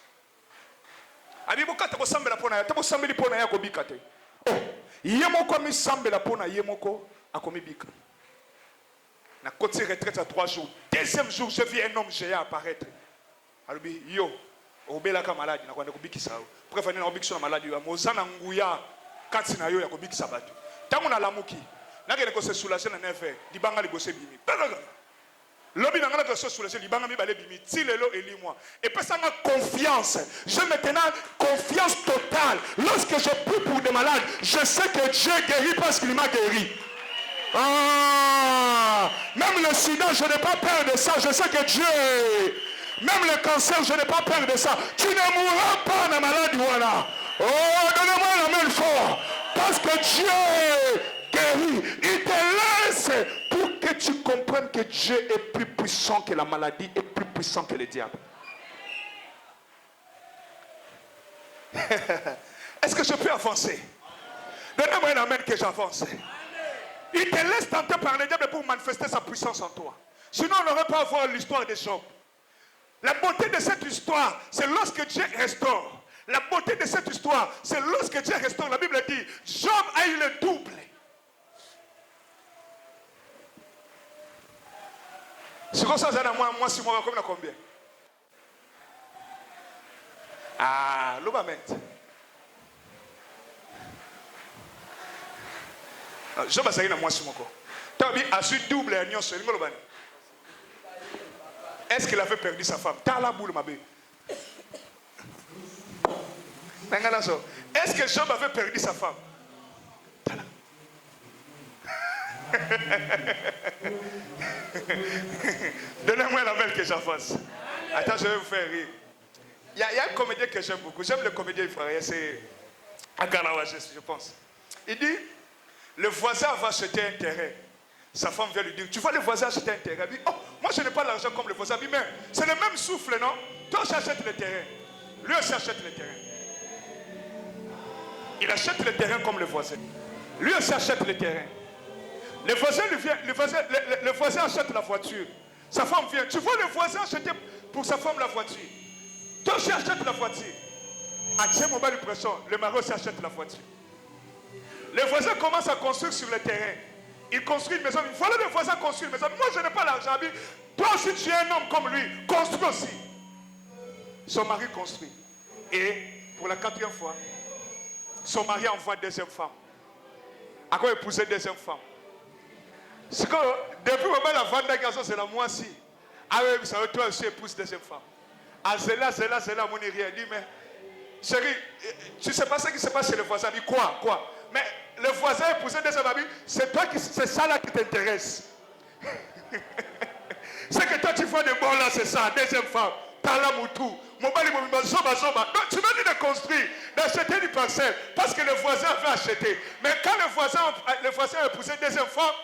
Na côté retraite à 3 jours. Deuxième jour, je vis un homme géant apparaître. Alubi, yo, obelaka malade, na kwanda kubikisa. Préférez na obikisa malade yo. Mozana nguya katina yo ya kubikisa batu. Tangu na lamuki. Na kene ko se soulager na neve, dibanga libose bimi. Lobi na ngala ko se soulager dibanga mi balé bimi. Ti lelo eli moi. Et puis ça m'a confiance. J'ai maintenant confiance totale. Lorsque je prie pour des malades, je sais que Dieu guérit parce qu'il m'a guéri. Ah, même le sida, je n'ai pas peur de ça. Je sais que Dieu, même le cancer, je n'ai pas peur de ça. Tu ne mourras pas de maladie, voilà. Oh, donnez-moi la main fort. Parce que Dieu guérit. Il te laisse pour que tu comprennes que Dieu est plus puissant que la maladie, est plus puissant que le diable. Est-ce que je peux avancer? Donnez-moi la main que j'avance. Il te laisse tenter par le diable pour manifester sa puissance en toi. Sinon, on n'aurait pas à voir l'histoire de Job. La beauté de cette histoire, c'est lorsque Dieu restaure. La beauté de cette histoire, c'est lorsque Dieu restaure. La Bible dit, Job a eu le double. C'est comme ça, moi, si moi, comme combien? Ah, l'obament. Je vais essayer de moi sur mon corps. Tabi a su double union sur le monde. Est-ce qu'il avait perdu sa femme? T'as la boule, ma belle. Est-ce que Job avait perdu sa femme? Donnez-moi la belle que j'avance. Attends, je vais vous faire rire. Il y a un comédien que j'aime beaucoup. J'aime le comédien frère. C'est Agarawages, je pense. Il dit, le voisin va acheter un terrain. Sa femme vient lui dire, tu vois le voisin acheter un terrain. Il dit, oh, moi je n'ai pas l'argent comme le voisin. Il dit, mais c'est le même souffle, non? Toi tu achètes le terrain. Lui aussi achète le terrain. Il achète le terrain comme le voisin. Lui aussi achète le terrain. Le voisin lui vient, le voisin achète la voiture. Sa femme vient. Tu vois le voisin acheter pour sa femme la voiture. Toi aussi achète la voiture. À ce moment de pression, le mari aussi achète la voiture. Le voisin commence à construire sur le terrain. Il construit une maison. Il fallait le voisin construire une maison. Moi, je n'ai pas l'argent. Toi aussi, tu es un homme comme lui. Construis aussi. Son mari construit. Et pour la 4e fois, son mari envoie deuxième femme. À quoi épouser deuxième femme? C'est que depuis le moment la vente d'un garçon, c'est la moitié. Ah oui, ça veut toi aussi épouser deuxième femme. Ah, c'est là, mon rien. Il dit, mais chérie, tu ne sais pas ce qui se passe chez le voisin. Il dit, quoi? Mais le voisin épousé deuxième femme, c'est toi qui, c'est ça là qui t'intéresse. C'est que toi tu vois des bons là, c'est ça. Deuxième femme, Talamoutou. Tu m'as dit de construire, d'acheter du parcelle parce que le voisin avait acheté. Mais quand le voisin a épousé deuxième femme,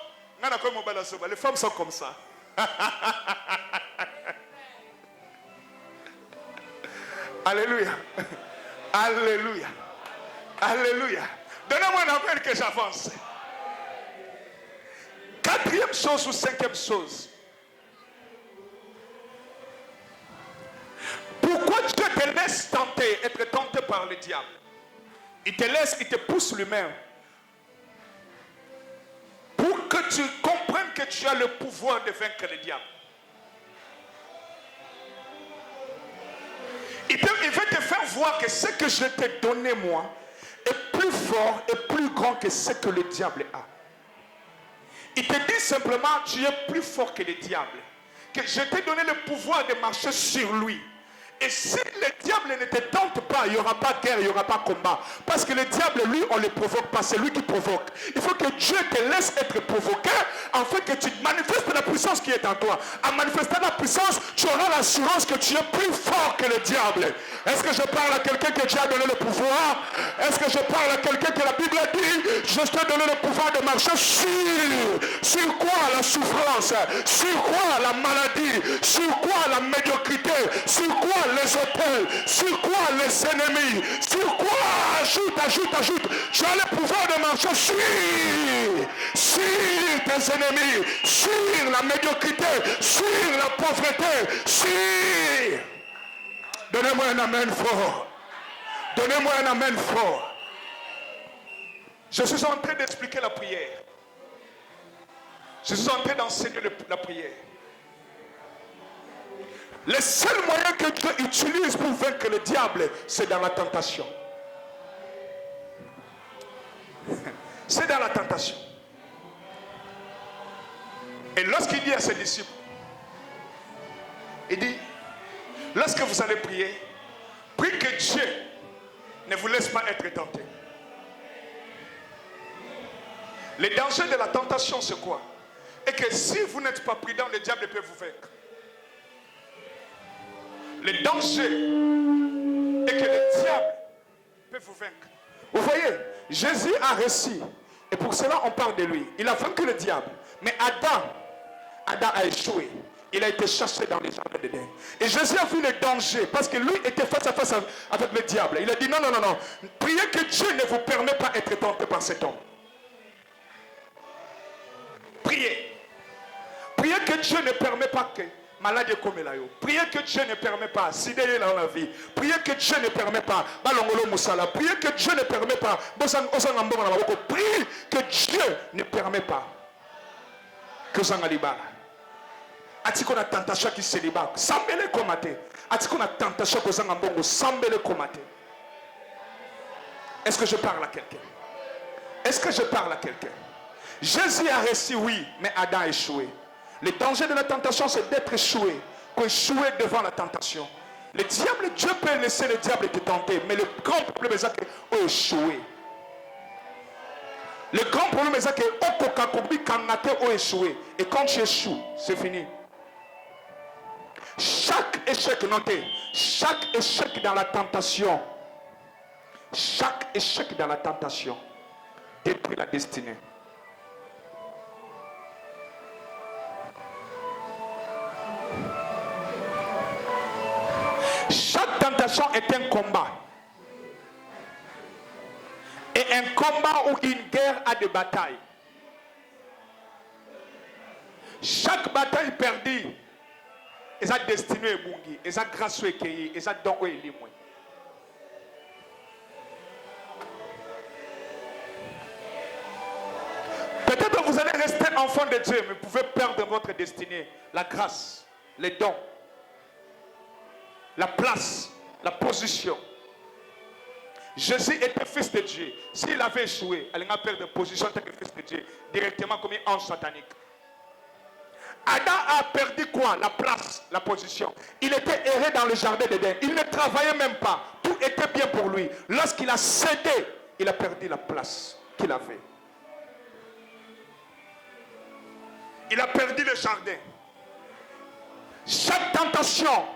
les femmes sont comme ça. Alléluia. Alléluia. Alléluia. Donnez-moi un appel que j'avance. Quatrième chose ou cinquième chose. Pourquoi Dieu te laisse tenter, être tenté par le diable? Il te laisse, il te pousse lui-même. Pour que tu comprennes que tu as le pouvoir de vaincre le diable. Il veut te faire voir que ce que je t'ai donné moi est plus fort et plus grand que ce que le diable a. Il te dit simplement, tu es plus fort que le diable. Que je t'ai donné le pouvoir de marcher sur lui. Et si le diable ne te tente pas, il n'y aura pas de guerre, il n'y aura pas de combat. Parce que le diable, lui, on ne le provoque pas, c'est lui qui provoque. Il faut que Dieu te laisse être provoqué, afin que tu manifestes la puissance qui est en toi. En manifestant la puissance, tu auras l'assurance que tu es plus fort que le diable. Est-ce que je parle à quelqu'un que Dieu a donné le pouvoir? Est-ce que je parle à quelqu'un que la Bible a dit, je t'ai donné le pouvoir de marcher sur quoi la souffrance? Sur quoi la maladie? Sur quoi la médiocrité? Sur quoi les hôtels, sur quoi les ennemis, sur quoi, ajoute, tu as le pouvoir de marcher sur tes ennemis, sur la médiocrité, sur la pauvreté, sur... Donnez-moi un amen fort. Donnez-moi un amen fort. Je suis en train d'expliquer la prière. Je suis en train d'enseigner la prière. Le seul moyen que Dieu utilise pour vaincre le diable, c'est dans la tentation. C'est dans la tentation. Et lorsqu'il dit à ses disciples, il dit, lorsque vous allez prier, priez que Dieu ne vous laisse pas être tenté. Le danger de la tentation, c'est quoi? Et que si vous n'êtes pas prudent, le diable peut vous vaincre. Le danger est que le diable peut vous vaincre. Vous voyez, Jésus a réussi. Et pour cela, on parle de lui. Il a vaincu le diable. Mais Adam a échoué. Il a été chassé dans les jardins d'Éden. Et Jésus a vu le danger parce que lui était face à face avec le diable. Il a dit non. Priez que Dieu ne vous permet pas d'être tenté par cet homme. Priez. Priez que Dieu ne permet pas que maladie comme la yo. Priez que Dieu ne permet pas sidérer dans la vie. Priez que Dieu ne permet pas balongolo musala. Priez que Dieu ne permet pas. Priez que Dieu ne permet pas que vous en allez bas. Atiko na tentation qui se débat. Sambele komate. Atiko na tentation que vous en ambongo. Sambele komate. Est-ce que je parle à quelqu'un? Est-ce que je parle à quelqu'un? Jésus a réussi, oui, mais Adam a échoué. Le danger de la tentation, c'est d'être échoué. Échoué devant la tentation. Le diable, Dieu peut laisser le diable te tenter, mais le grand problème c'est que échoué. Le grand problème c'est que Okokakobi Kanate a échoué. Et quand tu échoues, c'est fini. Chaque échec, notez, chaque échec dans la tentation, détruit la destinée. Chaque tentation est un combat. Et un combat ou une guerre a des batailles. Chaque bataille perdue, et sa destinée est bungi, et sa grâce est cueillie, et sa don est libre. Peut-être que vous allez rester enfant de Dieu, mais vous pouvez perdre votre destinée, la grâce, les dons, la place, la position. Jésus était fils de Dieu. S'il avait échoué, il allait perdre position en tant que fils de Dieu, directement comme un ange satanique. Adam a perdu quoi? La place, la position. Il était erré dans le jardin d'Éden. Il ne travaillait même pas. Tout était bien pour lui. Lorsqu'il a cédé, il a perdu la place qu'il avait. Il a perdu le jardin. Chaque tentation,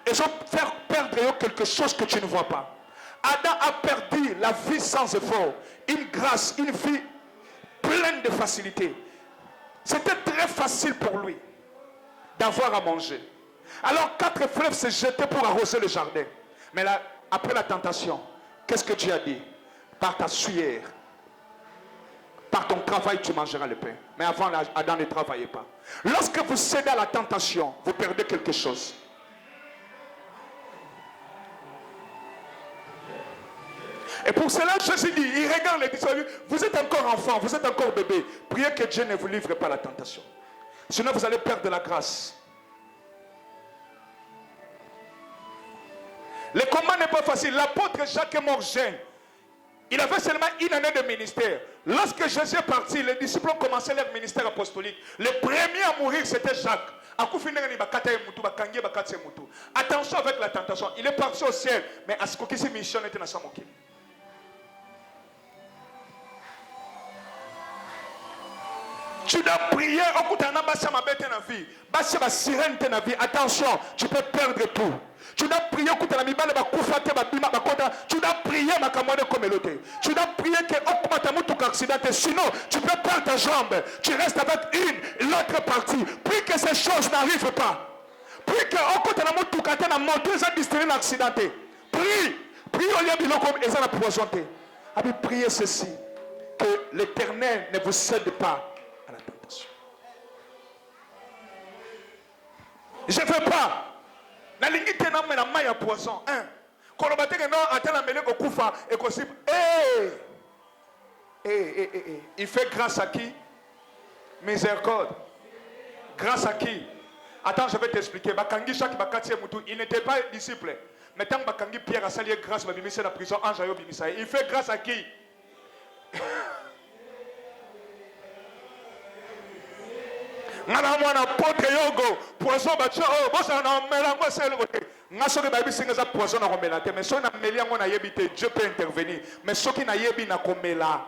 ils vont faire perdre quelque chose que tu ne vois pas. Adam a perdu la vie sans effort, une grâce, une vie pleine de facilité. C'était très facile pour lui d'avoir à manger. Alors 4 fleuves se jetaient pour arroser le jardin. Mais là, après la tentation, qu'est-ce que Dieu a dit? Par ta sueur, par ton travail, tu mangeras le pain. Mais avant, Adam ne travaillait pas. Lorsque vous cédez à la tentation, vous perdez quelque chose. Et pour cela, Jésus dit, il regarde les disciples, vous êtes encore enfant, vous êtes encore bébé. Priez que Dieu ne vous livre pas la tentation. Sinon, vous allez perdre la grâce. Le combat n'est pas facile. L'apôtre Jacques est mort jeune. Il avait seulement une année de ministère. Lorsque Jésus est parti, les disciples ont commencé leur ministère apostolique. Le premier à mourir, c'était Jacques. Attention avec la tentation. Il est parti au ciel, mais à ce que cette mission était dans sa moquille. Tu dois prier. Attention, tu peux perdre tout. Tu dois prier. Tu dois prier. Tu dois prier que sinon tu peux perdre ta jambe. Tu restes avec l'autre partie. Prie que ces choses n'arrivent pas. Prie que prie au lieu de priez ceci. Que l'Éternel ne vous cède pas à la tentation. Je ne veux pas. Na poison. Il fait grâce à qui? Miséricorde. Grâce à qui? Attends, je vais t'expliquer. Il n'était pas disciple. Mais tant que Pierre a sali grâce à la prison, il fait grâce à qui? Ngana potre yogo poison bacho bosa na melango sel côté ngaso ke babi singa za poison na komela te mais so na meli yango na yebite Dieu peut intervenir mais soki na yebi na komela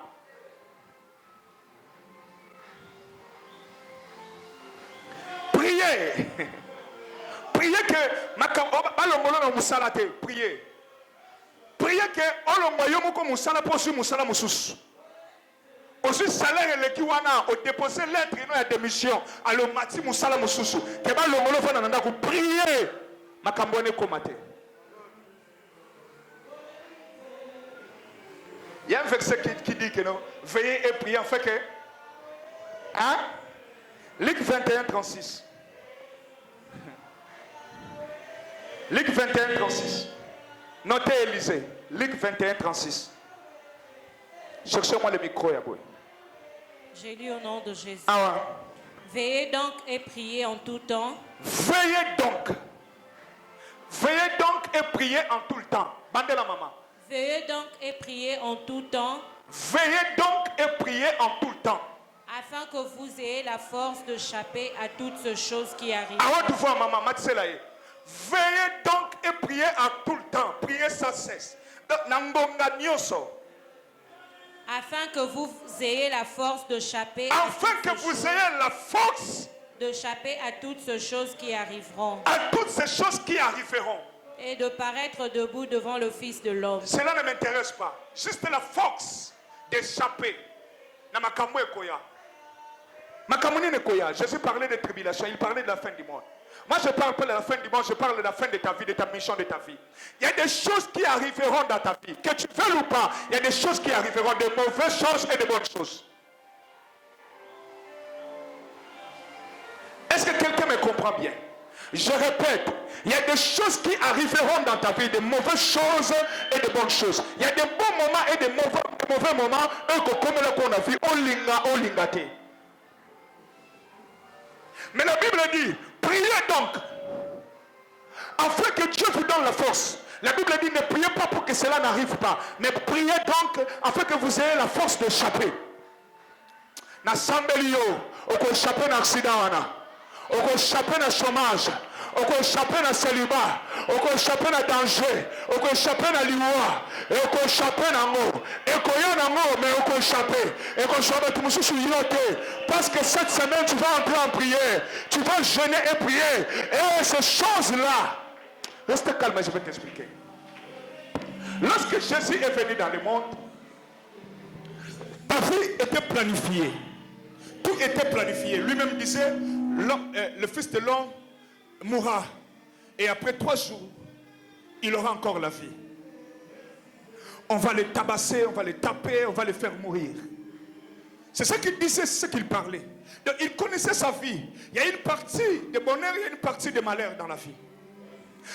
priez priez que makambo balongolo na musala te priez que olongo yo moko musala posu musala mususu. Aussi salaire le kiwana au déposer lettre non ya démission à le mati musala mususu ke ba longolo fona nanda ko prier makambo ne komate. Il y a un verset qui dit que non, veillez et priez en fait que hein? Luc 21 36. Luc 21 36. Notez Élisée. Luc 21 36. Cherchez-moi le micro, Yaboué. J'ai lu au nom de Jésus. Ah ouais. Veillez donc et priez en tout temps. Veillez donc. Veillez donc et priez en tout le temps. Bandez la maman. Veillez donc et priez en tout temps. Veillez donc et priez en tout le temps. Afin que vous ayez la force d'échapper à toutes ces choses qui arrivent. Ah ouais, voir maman, Matselaye. Veillez donc et priez en tout le temps. Priez sans cesse. Nambonga nyoso. Afin que vous ayez la force d'échapper d'échapper à toutes ces choses qui arriveront. À toutes ces choses qui arriveront. Et de paraître debout devant le Fils de l'homme. Cela ne m'intéresse pas. Juste la force d'échapper. Jésus parlait de tribulation, il parlait de la fin du monde. Moi, je parle pas de la fin du monde, je parle de la fin de ta vie, de ta mission, de ta vie. Il y a des choses qui arriveront dans ta vie, que tu veuilles ou pas. Il y a des choses qui arriveront, de mauvaises choses et de bonnes choses. Est-ce que quelqu'un me comprend bien? Je répète, il y a des choses qui arriveront dans ta vie, de mauvaises choses et de bonnes choses. Il y a des bons moments et de mauvais moments, comme on a vu, au lingate. Mais la Bible dit, priez donc, afin que Dieu vous donne la force. La Bible dit, ne priez pas pour que cela n'arrive pas, mais priez donc, afin que vous ayez la force d'échapper. Na sambelio, au échapper d'un accident, On peut échapper dans le chômage. On peut échapper dans le célibat. On peut échapper dans le danger. On peut échapper dans l'ivoire. Et on peut échapper dans l'eau. Et qu'on y a dans l'eau, mais on peut échapper. Et qu'on soit dans tout le monde sur parce que cette semaine, tu vas entrer en prière. Tu vas jeûner et prier. Et ces choses-là, reste calme, je vais t'expliquer. Lorsque Jésus est venu dans le monde, ta vie était planifiée. Tout était planifié. Lui-même disait, le fils de l'homme mourra. Et après 3 jours, il aura encore la vie. On va les tabasser, on va les taper, on va les faire mourir. C'est ça qu'il disait, c'est ce qu'il parlait. Donc, il connaissait sa vie. Il y a une partie de bonheur, il y a une partie de malheur dans la vie.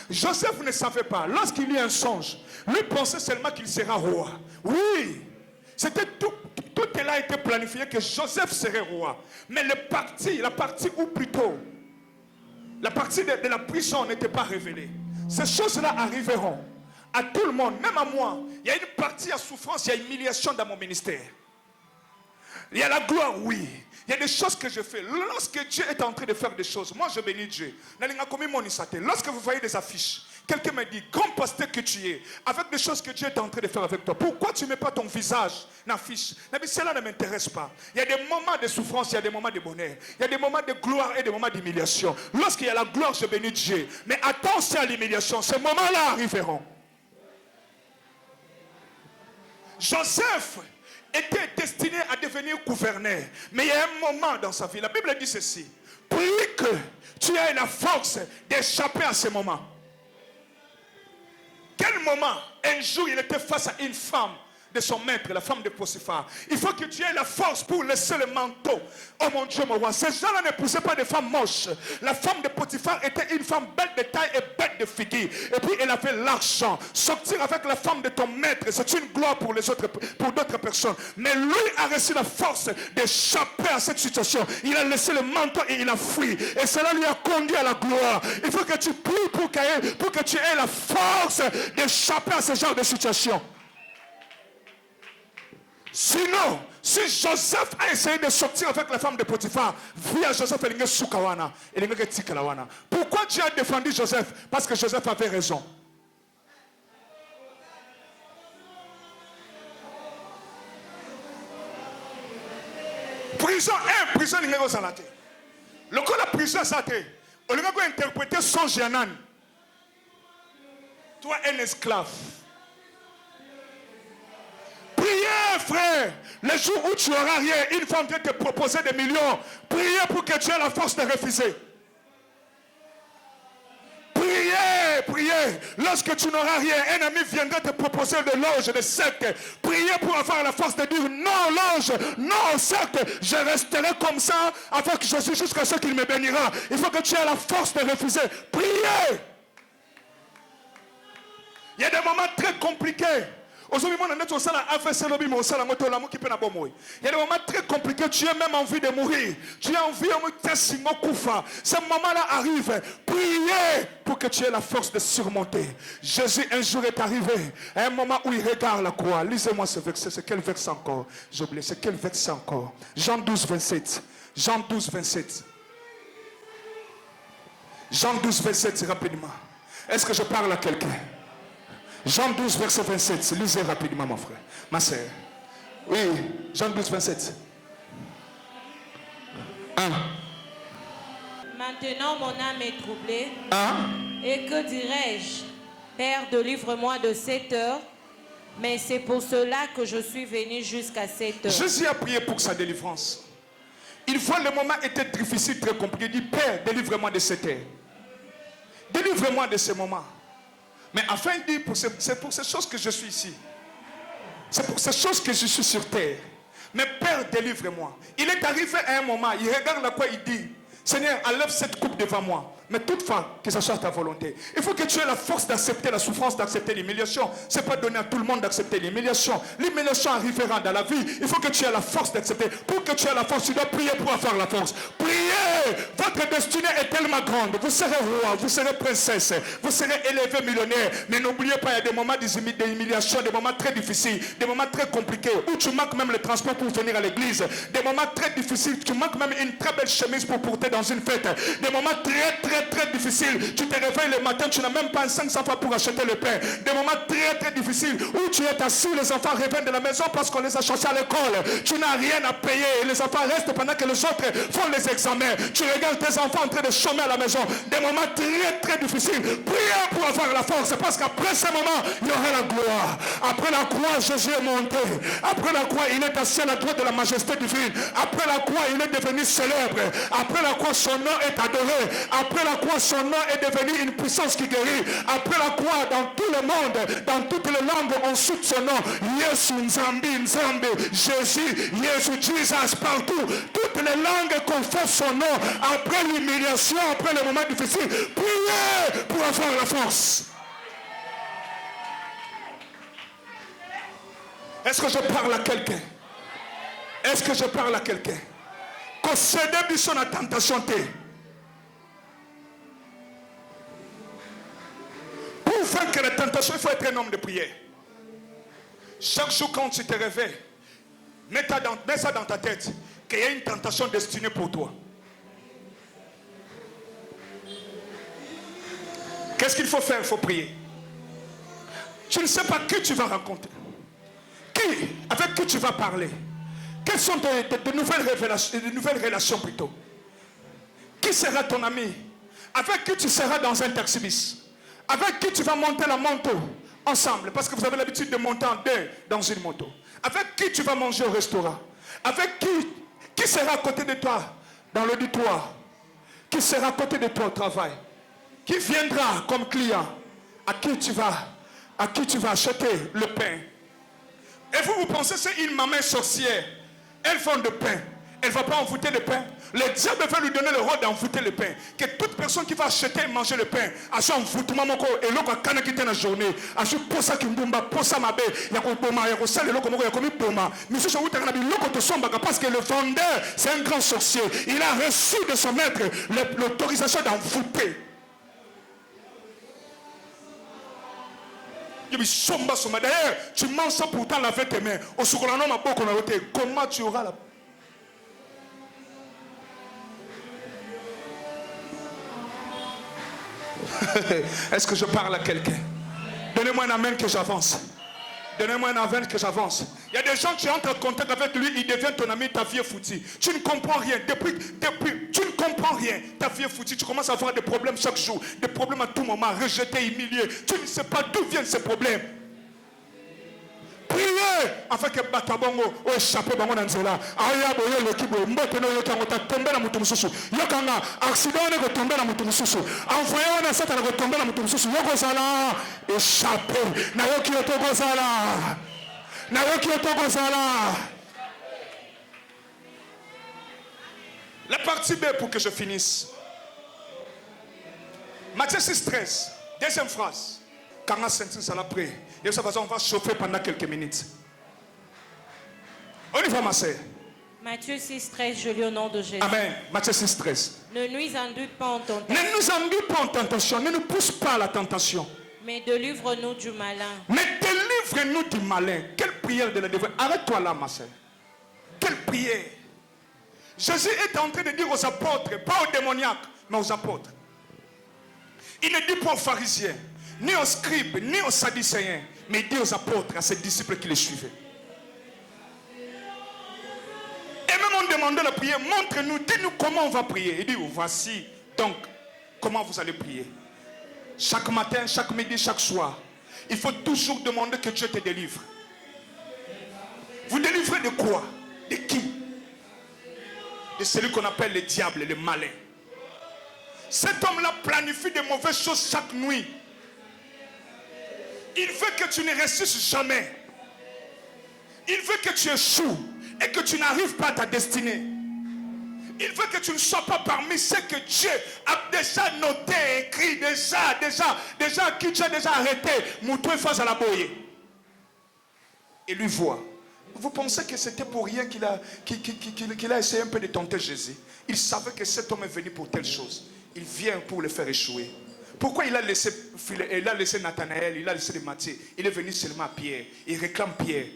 Joseph ne savait pas. Lorsqu'il eut un songe, lui pensait seulement qu'il sera roi. Oui, c'était tout cela a été planifié que Joseph serait roi. Mais la partie où plutôt, la partie de la prison n'était pas révélée. Ces choses-là arriveront à tout le monde, même à moi. Il y a une partie à souffrance, il y a une humiliation dans mon ministère. Il y a la gloire, oui. Il y a des choses que je fais. Lorsque Dieu est en train de faire des choses, moi je bénis Dieu. Lorsque vous voyez des affiches, quelqu'un me dit, grand pasteur que tu es, avec des choses que Dieu est en train de faire avec toi, pourquoi tu ne mets pas ton visage dans l'affiche? Cela ne m'intéresse pas. Il y a des moments de souffrance, il y a des moments de bonheur. Il y a des moments de gloire et des moments d'humiliation. Lorsqu'il y a la gloire, je bénis Dieu. Mais attention à l'humiliation, ces moments-là arriveront. Joseph était destiné à devenir gouverneur. Mais il y a un moment dans sa vie, la Bible dit ceci, prie que tu aies la force d'échapper à ce moment. Quel moment? Un jour, il était face à une femme de son maître, la femme de Potiphar. Il faut que tu aies la force pour laisser le manteau. Oh mon Dieu, mon roi. Ces gens-là ne poussaient pas des femmes moches. La femme de Potiphar était une femme belle de taille et belle de figure. Et puis elle avait l'argent. Sortir avec la femme de ton maître, c'est une gloire pour les autres, pour d'autres personnes. Mais lui a reçu la force d'échapper à cette situation. Il a laissé le manteau et il a fui. Et cela lui a conduit à la gloire. Il faut que tu pries pour que tu aies la force d'échapper à ce genre de situation. Sinon, si Joseph a essayé de sortir avec la femme de Potiphar, via Joseph, pourquoi Dieu a défendu Joseph? Parce que Joseph avait raison. Prison 1, prison n'ingégo salate. Le cas de la prison salate, on a interprété son Janan. Toi, un esclave. Priez, frère. Les jours où tu n'auras rien, une femme vient te proposer des millions. Priez pour que tu aies la force de refuser. Priez, priez. Lorsque tu n'auras rien, un ami viendra te proposer de l'ange, de secte. Priez pour avoir la force de dire non, l'ange, non, secte. Je resterai comme ça avec Jésus jusqu'à ce qu'il me bénira. Il faut que tu aies la force de refuser. Priez. Il y a des moments très compliqués. Il y a des moments très compliqués, tu as même envie de mourir. Tu as envie de mourir. Ce moment-là arrive. Priez pour que tu aies la force de surmonter. Jésus un jour est arrivé à un moment où il regarde la croix. Lisez-moi ce verset. C'est quel verset encore? J'ai oublié. C'est quel verset encore? Jean 12, 27. Jean 12, 27. Jean 12, 27, rapidement. Est-ce que je parle à quelqu'un? Jean 12, verset 27. Lisez rapidement, mon frère. Ma soeur. Oui, Jean 12, 27. 1. Maintenant, mon âme est troublée. 1. Et que dirais-je? Père, délivre-moi de cette heure. Mais c'est pour cela que je suis venu jusqu'à cette heure. Jésus a prié pour sa délivrance. Une fois le moment était difficile, très compliqué. Il dit, Père, délivre-moi de cette heure. Délivre-moi de ce moment. Mais enfin, il dit, c'est pour ces choses que je suis ici. C'est pour ces choses que je suis sur terre. Mais Père, délivre-moi. Il est arrivé à un moment, il regarde la quoi, il dit, Seigneur, enlève cette coupe devant moi. Mais toutefois, que ce soit ta volonté. Il faut que tu aies la force d'accepter la souffrance, d'accepter l'humiliation. Ce n'est pas donné à tout le monde d'accepter l'humiliation. L'humiliation arrivera dans la vie. Il faut que tu aies la force d'accepter. Pour que tu aies la force, tu dois prier pour avoir la force. Priez! Votre destinée est tellement grande. Vous serez roi, vous serez princesse, vous serez élevé millionnaire. Mais n'oubliez pas, il y a des moments d'humiliation, des moments très difficiles, des moments très compliqués, où tu manques même le transport pour venir à l'église. Des moments très difficiles, tu manques même une très belle chemise pour porter dans une fête. Des moments très difficiles. Tu te réveilles le matin, tu n'as même pas 500 francs pour acheter le pain. Des moments très difficiles où tu es assis, les enfants reviennent de la maison parce qu'on les a cherchés à l'école. Tu n'as rien à payer et les enfants restent pendant que les autres font les examens. Tu regardes tes enfants en train de chômer à la maison. Des moments très difficiles. Priez pour avoir la force parce qu'après ce moment, il y aura la gloire. Après la croix, Jésus est monté. Après la croix, il est assis à la droite de la majesté divine. Après la croix, il est devenu célèbre. Après la croix, son nom est adoré. Après la croix, son nom est devenu une puissance qui guérit. Après la croix, dans tout le monde, dans toutes les langues, on cite son nom. Yesu, Nzambi, Nzambe, Jésus, Yesu, Jesus, partout. Toutes les langues confessent son nom. Après l'humiliation, après les moments difficiles, priez pour avoir la force. Est-ce que je parle à quelqu'un? Est-ce que je parle à quelqu'un? Qu'on cède sur la tentation. Pour vaincre la tentation, il faut être un homme de prière. Chaque jour quand tu te réveilles, mets ça dans ta tête, qu'il y a une tentation destinée pour toi. Qu'est-ce qu'il faut faire? Il faut prier. Tu ne sais pas qui tu vas rencontrer. Avec qui tu vas parler. Quelles sont tes nouvelles relations plutôt? Qui sera ton ami? Avec qui tu seras dans un taxi-bis? Avec qui tu vas monter la moto ensemble? Parce que vous avez l'habitude de monter en deux dans une moto. Avec qui tu vas manger au restaurant? Avec qui sera à côté de toi dans l'auditoire? Qui sera à côté de toi au travail? Qui viendra comme client? À qui tu vas acheter le pain? Et vous pensez c'est une maman sorcière. Elle vend de pain. Elle ne va pas envoûter le pain. Le diable va lui donner le rôle d'envoûter le pain. Que toute personne qui va acheter et manger le pain, à son envoûtement, et l'autre a canne quitter la journée, à ce posa qui mbumba, posa mabe, il y a quoi boma, il y a quoi ça, le loco, il y a quoi boma. Mais ce où tu as l'autre te sombre parce que le vendeur, c'est un grand sorcier. Il a reçu de son maître l'autorisation d'envoûter. D'ailleurs, tu manges ça pourtant laver tes mains. Comment tu auras la... Est-ce que je parle à quelqu'un? Donnez-moi un amen que j'avance. Donnez-moi un amen que j'avance. Il y a des gens, tu entres en contact avec lui, il devient ton ami, ta vie est foutue. Tu ne comprends rien. Depuis, tu ne comprends rien. Ta vie est foutue. Tu commences à avoir des problèmes chaque jour. Des problèmes à tout moment. Rejeté, humilié. Tu ne sais pas d'où viennent ces problèmes. Priez afin que Batabongo ou échappé bango nanzela. Aya boye l'équipe mbote no yoka ngota tomber na mutu mususu. Yoka nga accident ne ko tomber na mutu mususu. Envoyé on a ça na ko tomber na mutu mususu. Yoko sala échappé. Na yoki otoko sala. Na yoki otoko sala. La partie B pour que je finisse. Matthieu 6:13. Deuxième phrase. Quand on s'intime ça la prière. Et de cette façon, on va chauffer pendant quelques minutes. On y va, ma sœur. Matthieu 6:13, je lis au nom de Jésus. Amen. Matthieu 6:13. Ne nous induis pas en tentation. Ne nous induis pas en tentation. Ne nous pousse pas à la tentation. Mais délivre-nous du malin. Mais délivre-nous du malin. Quelle prière de la dévotion. Arrête-toi là, ma sœur. Quelle prière. Jésus est en train de dire aux apôtres, pas aux démoniaques, mais aux apôtres. Il ne dit pas aux pharisiens, ni aux scribes, ni aux sadducéens, mais il dit aux apôtres, à ses disciples qui les suivaient. Et même on demandait la prière, montre-nous, dis-nous comment on va prier. Il dit, voici donc comment vous allez prier. Chaque matin, chaque midi, chaque soir, il faut toujours demander que Dieu te délivre. Vous délivrez de quoi? De qui? De celui qu'on appelle le diable, le malin. Cet homme-là planifie de mauvaises choses chaque nuit. Il veut que tu ne réussisses jamais. Il veut que tu échoues et que tu n'arrives pas à ta destinée. Il veut que tu ne sois pas parmi ceux que Dieu a déjà noté, écrit, déjà, qui Dieu a déjà arrêté. Moutou face à la boye. Et lui voit. Vous pensez que c'était pour rien qu'il a essayé un peu de tenter Jésus? Il savait que cet homme est venu pour telle chose. Il vient pour le faire échouer. Pourquoi il a laissé Nathanaël, il a laissé les Matthieu? Il est venu seulement à Pierre. Il réclame Pierre.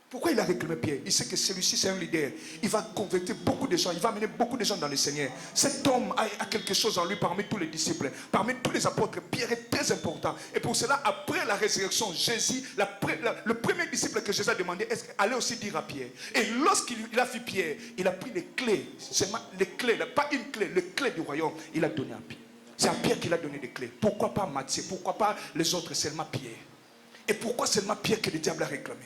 Pourquoi il a réclamé Pierre? Il sait que celui-ci c'est un leader. Il va convertir beaucoup de gens. Il va amener beaucoup de gens dans le Seigneur. Cet homme a quelque chose en lui parmi tous les disciples. Parmi tous les apôtres, Pierre est très important. Et pour cela, après la résurrection, Jésus, le premier disciple que Jésus a demandé, est-ce allait aussi dire à Pierre. Et lorsqu'il a vu Pierre, il a pris les clés. Seulement les clés, pas une clé, les clés du royaume. Il a donné à Pierre. C'est à Pierre qu'il a donné les clés. Pourquoi pas Matthieu? Pourquoi pas les autres? Seulement Pierre. Et pourquoi seulement Pierre que le diable a réclamé?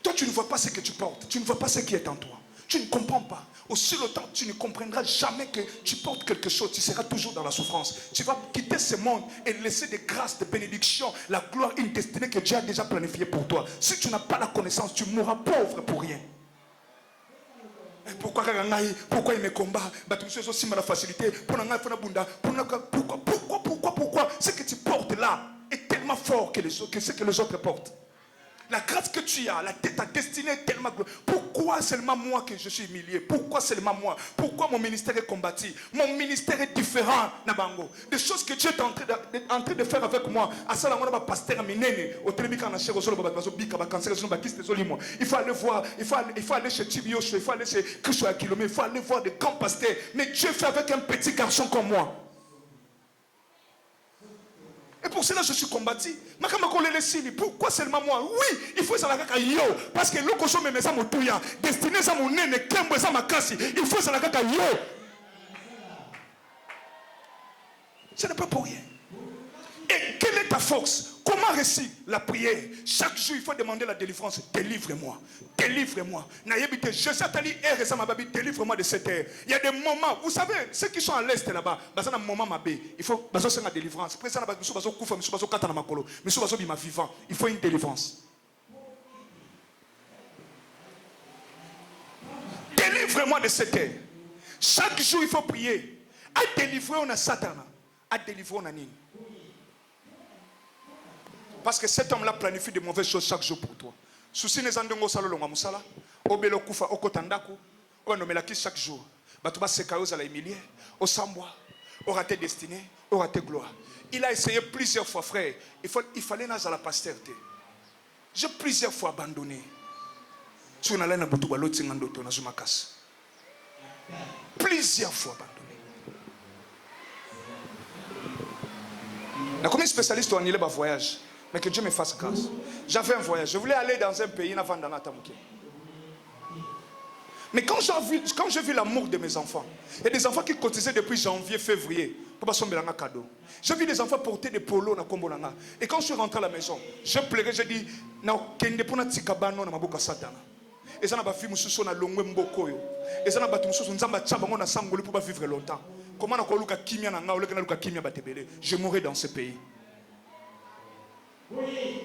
Toi, tu ne vois pas ce que tu portes. Tu ne vois pas ce qui est en toi. Tu ne comprends pas. Aussi longtemps, tu ne comprendras jamais que tu portes quelque chose. Tu seras toujours dans la souffrance. Tu vas quitter ce monde et laisser des grâces, des bénédictions, la gloire, une destinée que Dieu a déjà planifiée pour toi. Si tu n'as pas la connaissance, tu mourras pauvre pour rien. Pourquoi il me combat? C'est aussi la facilité. Pourquoi? Ce que tu portes là est tellement fort que ce que les autres portent. La grâce que tu as, ta destinée est tellement glorieuse. Pourquoi seulement moi que je suis humilié? Pourquoi seulement moi? Pourquoi mon ministère est combattu? Mon ministère est différent, Nabango. Des choses que Dieu est en train de faire avec moi. Il faut aller voir, il faut aller chez Tibioche, il faut aller chez Christo Akilome, il faut aller voir des grands pasteurs. Mais Dieu fait avec un petit garçon comme moi. Et pour cela, je suis combattu. Pourquoi seulement moi? Oui, il faut ça la yo. Parce que l'eau me met ça mon touya. Destiné ça mon nez, kembo ça ma casse. Il faut ça la yo. Ce n'est pas pour rien. Et quelle est ta force? Comment réussir la prière? Chaque jour, il faut demander la délivrance. Délivre-moi. Délivre-moi. Délivre-moi de cette terre. Il y a des moments, vous savez, ceux qui sont à l'est là-bas, il faut la délivrance. Il faut une délivrance. Délivre-moi de cette terre. Chaque jour, il faut prier. À délivrer, on a Satan. À délivrer, on a Nini. Parce que cet homme-là planifie de mauvaises choses chaque jour pour toi. Souci les andongo salolonga musala, obelo kufa okotandaku, on nomelaki chaque jour. Batuba sekayo za la humilier, au sambwa, au raté destiné, au raté gloire. Il a essayé plusieurs fois, frère. Il fallait nager à la pasterté. J'ai plusieurs fois abandonné. Tu n'as pas de balo tingandoto na zumakas. Plusieurs fois abandonné. Na comme spécialiste en il voyage. Mais que Dieu me fasse grâce. J'avais un voyage. Je voulais aller dans un pays avant d'en attendre. Mais quand j'ai vu l'amour de mes enfants, il y a des enfants qui cotisaient depuis janvier, février, pour passer un cadeau. J'ai vu des enfants porter des polos dans Kombolanga. Et quand je suis rentré à la maison, je pleurais, j'ai dit, et ça n'a pas fait mususu na longwe mboko yo. Et ça n'a pas mususu nzamba tchabango na sangoli pour vivre longtemps. Comment na ko luka kimia na nga oleka na luka kimia batebele. Je mourrai dans ce pays. Oui.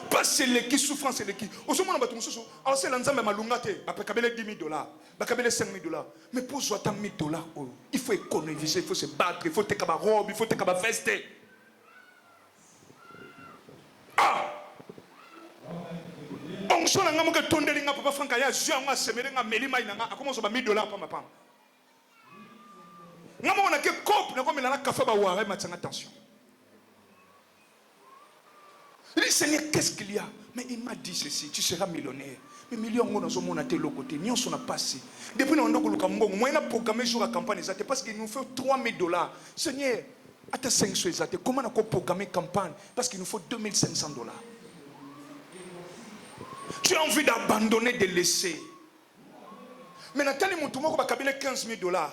Parce que les qui souffrent, c'est les qui. Au moment où on se alors c'est l'ensemble malungate, bah kabele $10,000, bah kabele $5,000. Mais pour jouer tant $1,000, il faut économiser, il faut se battre, il faut te kaba robe, il faut te kaba veste. Ah. On se l'a ngamu que tondeli nga papa Franka ya joué nga semere nga melima ina nga akomo so ba $1,000 pa mapam. Ngamu on a que cop na ko melana café ba wa matanga attention. Il dit, Seigneur, qu'est-ce qu'il y a? Mais il m'a dit ceci, tu seras millionnaire. Mais millions de gens ont été l'autre côté, nous sommes passés. Depuis nous avons moi, on a programmé jour à campagne parce qu'il nous faut $3,000. Seigneur, à tes 500 exacts, comment on a programmé campagne? Parce qu'il nous faut $2,500. Tu as envie d'abandonner, de laisser. Mais Nathalie Moutouma, on va $15,000.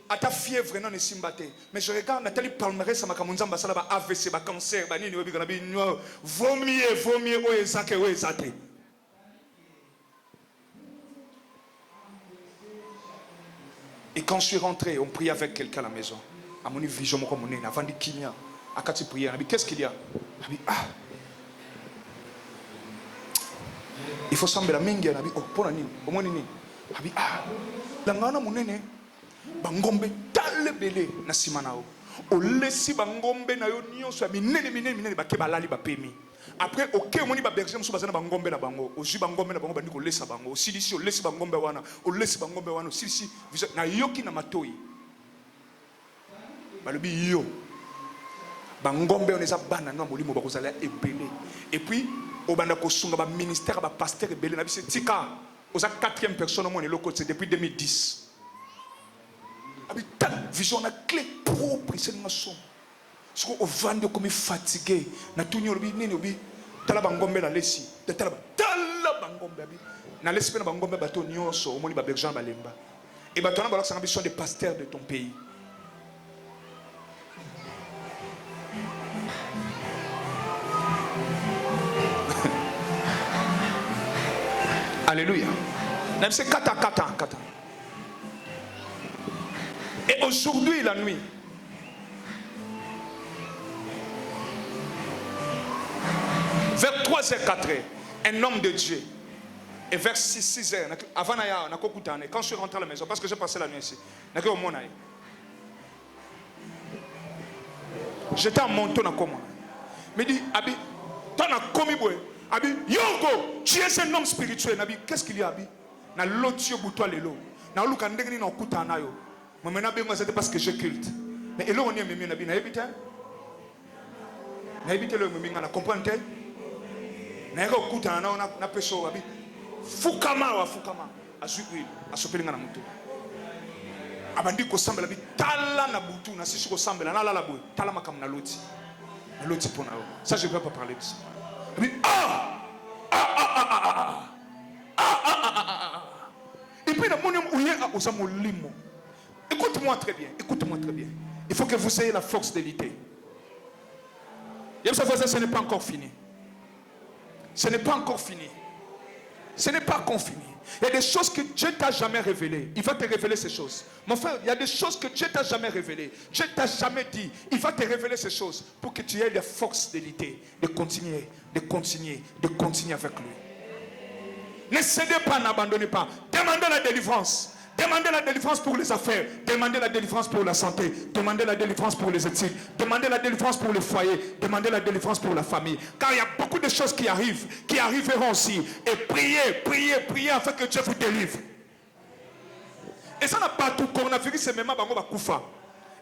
À ta fièvre, non, mais je regarde Nathalie Palmarès, ça m'a comme un AVC, cancer, vaut mieux, Et quand je suis rentré, on priait avec quelqu'un à la maison. À mon vision, avant de kimia, à quand tu priais, qu'est-ce qu'il y a? Il faut sembler la mingue, oh, pour la nuit, au moins, la ngana monene. bangombe talebele na simanao olesi bangombe na yo nyonso ya minene bake balali bapemi. Après OK moni ba berger musu bazana bangombe na bango oji bangombe na bango bandi ko lesa bango osilisi olesi bangombe wana olesi bangombe wana osilisi na yoki na matoi balobi yo bangombe on eza bana na molimo bakozala ebele et puis obanda ko sunga ba ministère ba pasteur ebele na bise tika oza 4e personne mon eloko c'est depuis 2010 habita vision na clé propre c'est na somme. Si on vend comme fatigué, na tunyo obi nini obi tala bangombe na lesi, tala bangombe abi. Na lesi pe na bangombe bato nyonso omoni ba berger balemba. Et bato na balaka ambition des pasteurs de ton pays. Alléluia. Même c'est kata. Et aujourd'hui la nuit vers 3h-4h, un homme de Dieu. Et vers 6h, avant quand je suis rentré à la maison, parce que j'ai passé la nuit ici, j'étais en montant dans comment. Il me dit, Abi, tu as commis, Abi, Yoko, tu es un homme spirituel. Abi, qu'est-ce qu'il y a, Abi? Na l'autre boutoir les lots. Na l'autre ndengni na kuta nayo. Mais maintenant, moi c'était parce que je culte. Mais et là on est même Abi, na habité. Na habité le même na comprendre. Na kuta na peso Abi. Fukama azui asopelinga na mutu. Abandi ko sambela bi tala na butu na sisi ko sambela na la boy tala makam na loti. Na loti pona. Ça je ne vais pas parler de ça. Abi Et puis le monde où il y a aux limo. Écoute-moi très bien. Il faut que vous ayez la force de lutter. Ce n'est pas encore fini. Ce n'est pas encore fini. Il y a des choses que Dieu t'a jamais révélées. Il va te révéler ces choses. Mon frère, il y a des choses que Dieu t'a jamais révélées. Dieu t'a jamais dit. Il va te révéler ces choses pour que tu aies la force de lutter, de continuer avec lui. Ne cédez pas, n'abandonnez pas. Demandez la délivrance. Demandez la délivrance pour les affaires. Demandez la délivrance pour la santé. Demandez la délivrance pour les études. Demandez la délivrance pour le foyer. Demandez la délivrance pour la famille. Car il y a beaucoup de choses qui arrivent, qui arriveront aussi. Et priez afin que Dieu vous délivre. Et ça n'a pas tout. Coronavirus, c'est même pas Koufa.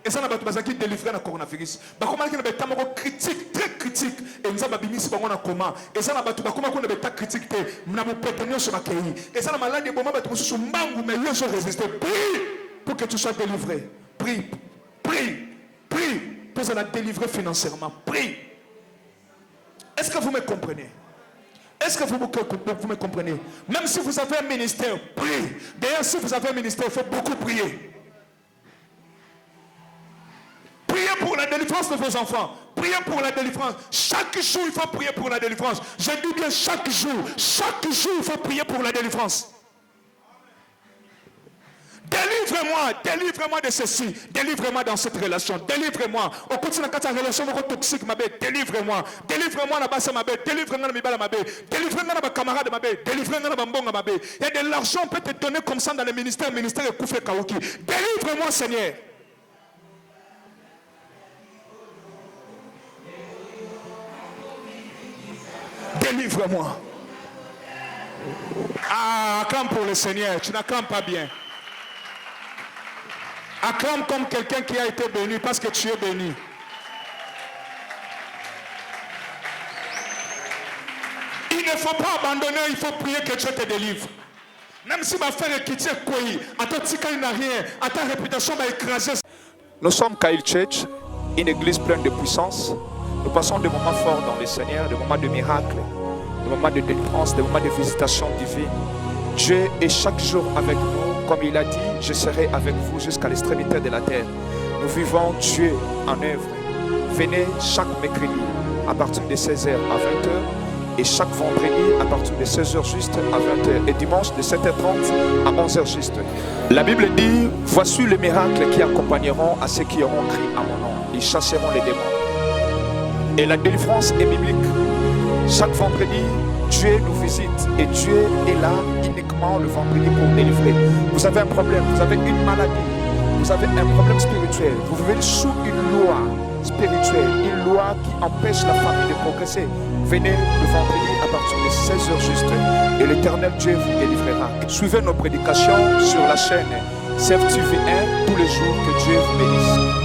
Et ça n'a pas tout qui délivrer le coronavirus. Bah comment il y a des critique, très critique. Et nous avons mis ce qu'on a comment. Et ça n'a pas tout. Bah comment on a des critique. Nous avons pétenu sur ma pays. Et ça n'a pas l'air de moment où sur mangue mais ils ont résisté. Prie pour que tu sois délivré. Prie pour la délivrer financièrement. Prie. Est-ce que vous me comprenez? Est-ce que vous me comprenez? Même si vous avez un ministère, prie. D'ailleurs, si vous avez un ministère, il faut beaucoup prier. Priez pour la délivrance de vos enfants. Priez pour la délivrance. Chaque jour, il faut prier pour la délivrance. Je dis bien chaque jour. Chaque jour, il faut prier pour la délivrance. Délivre-moi de ceci. Délivre-moi dans cette relation. Délivre-moi. Au continue de la relation toxique, délivre-moi. Délivre-moi dans ma bête. Délivre-moi dans ma bête. Délivre-moi dans ma camarade, ma bête. Délivre-moi dans ma bonne, ma bête. Il y a de l'argent, on peut te donner comme ça dans le ministère est Koufé Kaouki. Délivre-moi, Seigneur. Délivre-moi. Acclame pour le Seigneur. Tu n'acclames pas bien. Acclame comme quelqu'un qui a été béni parce que tu es béni. Il ne faut pas abandonner, il faut prier que Dieu te délivre. Même si ma frère est quitté, à ton tika il n'a rien, à ta réputation va écraser. Nous sommes Kyle Church, une église pleine de puissance. Nous passons des moments forts dans le Seigneur, des moments de miracles, des moments de délivrance, des moments de visitation divine. Dieu est chaque jour avec nous, comme il a dit, je serai avec vous jusqu'à l'extrémité de la terre. Nous vivons Dieu en œuvre. Venez chaque mercredi à partir de 16h à 20h et chaque vendredi à partir de 16h juste à 20h et dimanche de 7h30 à 11h juste. La Bible dit, voici les miracles qui accompagneront à ceux qui auront crié à mon nom. Ils chasseront les démons. Et la délivrance est biblique. Chaque vendredi, Dieu nous visite et Dieu est là uniquement le vendredi pour délivrer. Vous avez un problème, vous avez une maladie, vous avez un problème spirituel, vous vivez sous une loi spirituelle, une loi qui empêche la famille de progresser, venez le vendredi à partir de 16h juste et l'Éternel Dieu vous délivrera. Suivez nos prédications sur la chaîne CFTV 1 tous les jours. Que Dieu vous bénisse.